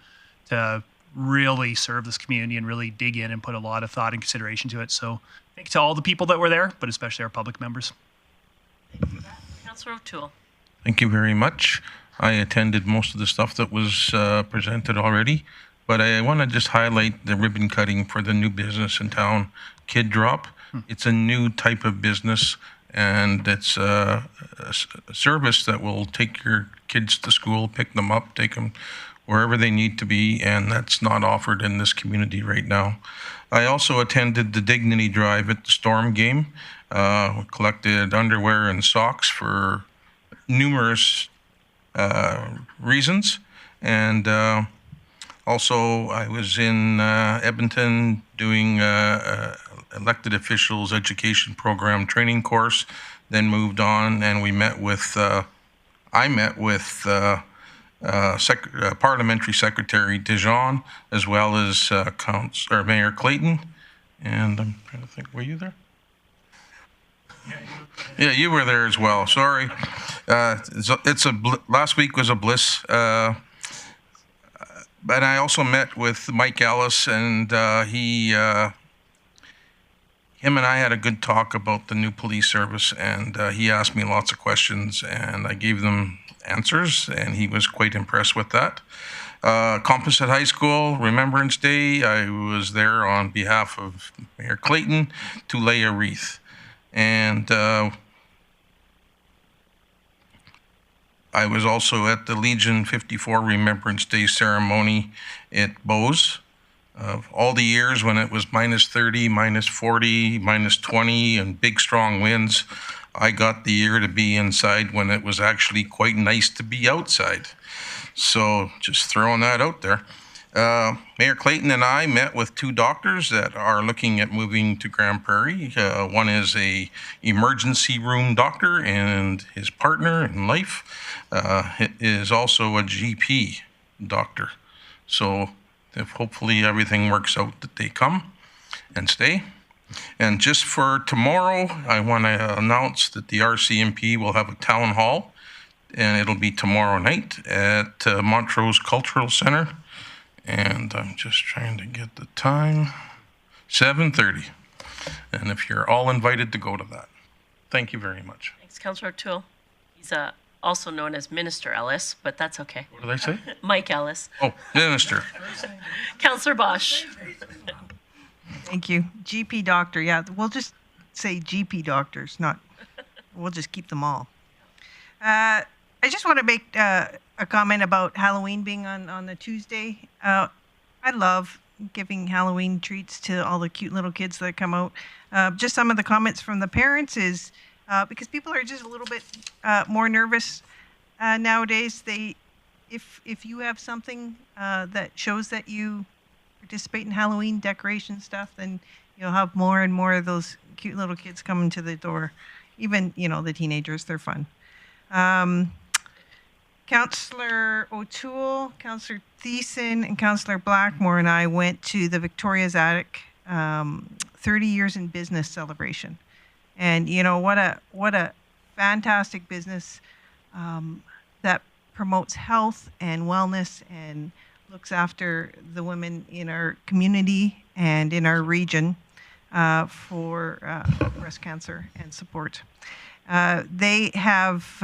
to really serve this community and really dig in and put a lot of thought and consideration to it. So thank you to all the people that were there, but especially our public members. Councillor O'Toole. Thank you very much. I attended most of the stuff that was presented already, but I want to just highlight the ribbon cutting for the new business in town, Kid Drop. It's a new type of business, and it's a service that will take your kids to school, pick them up, take them wherever they need to be, and that's not offered in this community right now. I also attended the Dignity Drive at the Storm game. Collected underwear and socks for numerous reasons, and also I was in Edmonton doing elected officials education program training course, then moved on and we met with I met with Parliamentary Secretary Dione, as well as Mayor Clayton, and I'm trying to think, were you there? Yeah, you were there as well. Sorry. Last week was a bliss. But I also met with Mike Ellis, and him and I had a good talk about the new police service, and he asked me lots of questions, and I gave them answers, and he was quite impressed with that. Composite High School, Remembrance Day, I was there on behalf of Mayor Clayton to lay a wreath. And I was also at the Legion 54 Remembrance Day ceremony at Bose. All the years when it was minus 30, minus 40, minus 20, and big strong winds, I got the year to be inside when it was actually quite nice to be outside. So just throwing that out there. Mayor Clayton and I met with 2 doctors that are looking at moving to Grande Prairie. One is a emergency room doctor, and his partner in life is also a GP doctor. So if hopefully everything works out, that they come and stay. And just for tomorrow, I want to announce that the RCMP will have a town hall, and it'll be tomorrow night at Montrose Cultural Center. And I'm just trying to get the time, 7:30. And if you're all invited to go to that. Thank you very much. Thanks, Councillor O'Toole. He's also known as Minister Ellis, but that's okay. What did I say? Mike Ellis. Oh, Minister. Councillor Bosch. Thank you. GP doctor. Yeah, we'll just say GP doctors, we'll just keep them all. I just want to make a comment about Halloween being on the Tuesday. I love giving Halloween treats to all the cute little kids that come out. Just some of the comments from the parents is because people are just a little bit more nervous nowadays. If you have something that shows that you participate in Halloween decoration stuff, then you'll have more and more of those cute little kids coming to the door. Even, the teenagers, they're fun. Councillor O'Toole, Councillor Thiessen, and Councillor Blackmore and I went to the Victoria's Attic 30 years in business celebration. And what a fantastic business that promotes health and wellness and looks after the women in our community and in our region for breast cancer and support. They have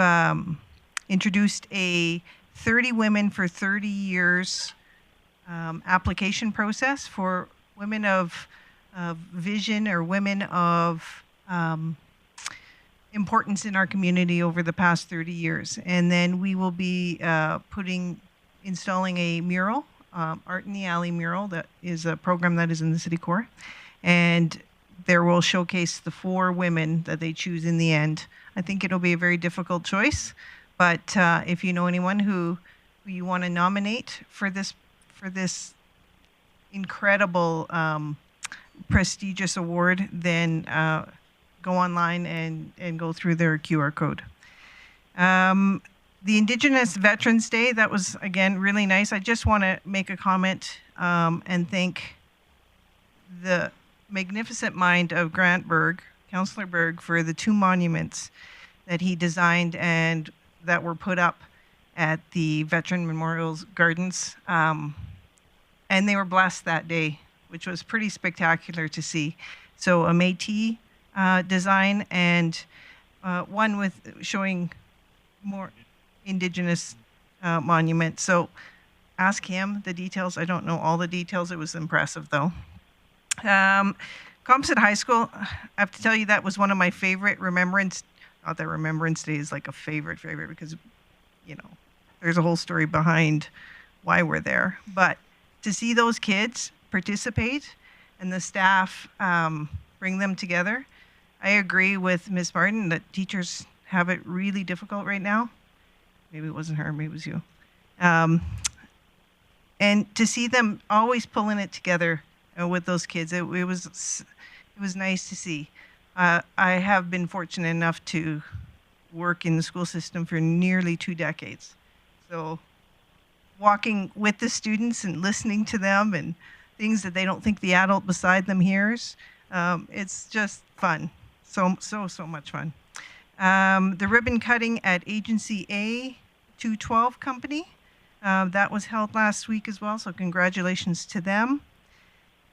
introduced a 30 Women for 30 Years application process for women of vision or women of importance in our community over the past 30 years. And then we will be installing a mural, Art in the Alley mural, that is a program that is in the City Core. And there will showcase the 4 women that they choose in the end. I think it'll be a very difficult choice, but if you know anyone who you want to nominate for this incredible prestigious award, then go online and go through their QR code. The Indigenous Veterans Day, that was, again, really nice. I just want to make a comment and thank the magnificent mind of Grant Berg, Councillor Berg, for the 2 monuments that he designed and that were put up at the Veteran Memorials Gardens. And they were blessed that day, which was pretty spectacular to see. So a Métis design and one with showing more Indigenous monument. So ask him the details. I don't know all the details. It was impressive, though. Composite High School, I have to tell you, that was one of my favorite Remembrance. Not that Remembrance Day is like a favorite because, there's a whole story behind why we're there. But to see those kids participate and the staff bring them together, I agree with Ms. Martin that teachers have it really difficult right now. Maybe it wasn't her, maybe it was you. And to see them always pulling it together with those kids, it was nice to see. I have been fortunate enough to work in the school system for nearly 2 decades. So walking with the students and listening to them and things that they don't think the adult beside them hears, it's just fun. So much fun. The ribbon cutting at Agency A 212 Company. That was held last week as well, so congratulations to them.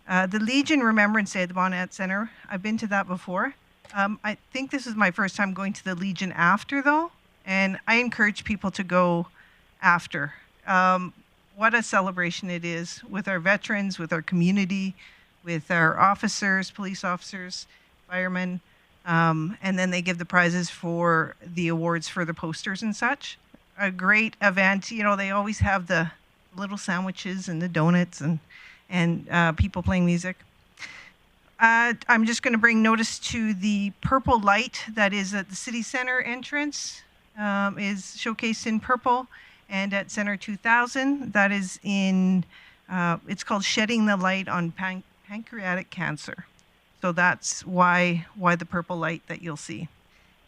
The Legion Remembrance Day at the Bonnet Center, I've been to that before. I think this is my first time going to the Legion after, though, and I encourage people to go after. What a celebration it is with our veterans, with our community, with our officers, police officers, firemen, and then they give the prizes for the awards for the posters and such. A great event. You know, they always have the little sandwiches and the donuts and people playing music. I'm just going to bring notice to the purple light that is at the City Center entrance, is showcased in purple, and at Center 2000, that is in, it's called Shedding the Light on Pancreatic Cancer. So that's why the purple light that you'll see.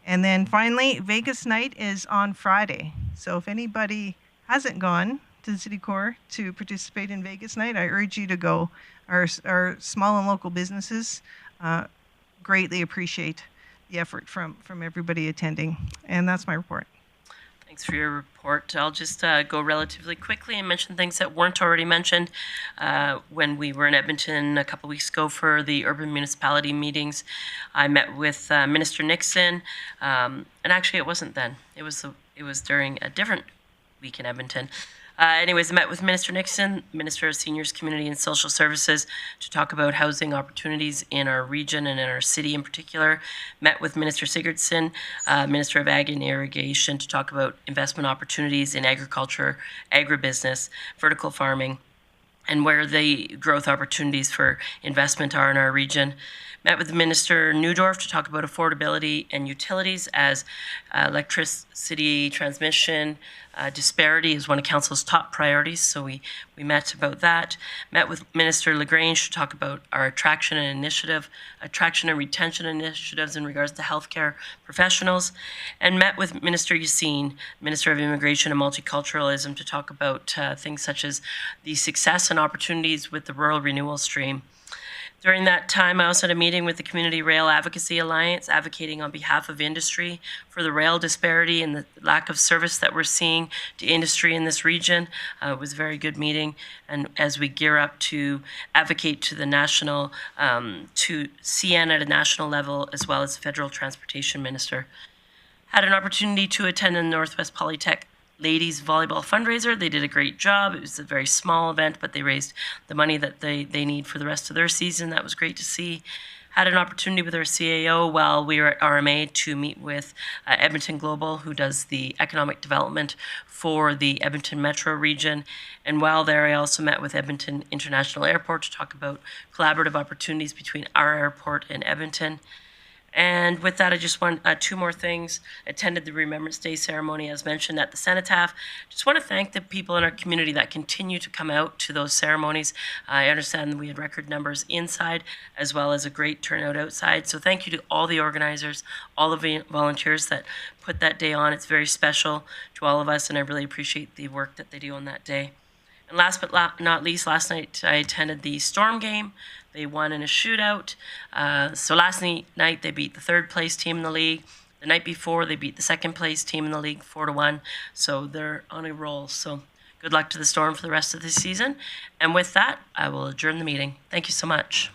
And then finally, Vegas night is on Friday. So if anybody hasn't gone to the City Core to participate in Vegas night, I urge you to go. Our small and local businesses greatly appreciate the effort from everybody attending. And that's my report. Thanks for your report. I'll just go relatively quickly and mention things that weren't already mentioned. When we were in Edmonton a couple weeks ago for the urban municipality meetings, I met with Minister Nixon, and actually it wasn't then. It was during a different week in Edmonton. Anyways, I met with Minister Nixon, Minister of Seniors, Community and Social Services, to talk about housing opportunities in our region and in our city in particular. Met with Minister Sigurdsson, Minister of Ag and Irrigation, to talk about investment opportunities in agriculture, agribusiness, vertical farming, and where the growth opportunities for investment are in our region. Met with Minister Neudorf to talk about affordability and utilities, as electricity transmission disparity is one of Council's top priorities, so we met about that. Met with Minister LaGrange to talk about our attraction and retention initiatives in regards to healthcare professionals, and met with Minister Yassine, Minister of Immigration and Multiculturalism, to talk about things such as the success and opportunities with the Rural Renewal Stream. During that time, I also had a meeting with the Community Rail Advocacy Alliance, advocating on behalf of industry for the rail disparity and the lack of service that we're seeing to industry in this region. It was a very good meeting, and as we gear up to advocate to the national, to CN at a national level, as well as the Federal Transportation Minister. Had an opportunity to attend the Northwest Polytech ladies volleyball fundraiser. They did a great job. It was a very small event, but they raised the money that they need for the rest of their season. That was great to see. Had an opportunity with our CAO while we were at RMA to meet with Edmonton Global, who does the economic development for the Edmonton Metro region. And while there, I also met with Edmonton International Airport to talk about collaborative opportunities between our airport and Edmonton. And with that, I just want two more things. Attended the Remembrance Day ceremony, as mentioned, at the Cenotaph. Just want to thank the people in our community that continue to come out to those ceremonies. I understand that we had record numbers inside, as well as a great turnout outside. So thank you to all the organizers, all the volunteers that put that day on. It's very special to all of us, and I really appreciate the work that they do on that day. And last but not least, last night I attended the Storm game. They won in a shootout. So last night they beat the third place team in the league. The night before they beat the second place team in the league 4-1. So they're on a roll. So good luck to the Storm for the rest of the season. And with that, I will adjourn the meeting. Thank you so much.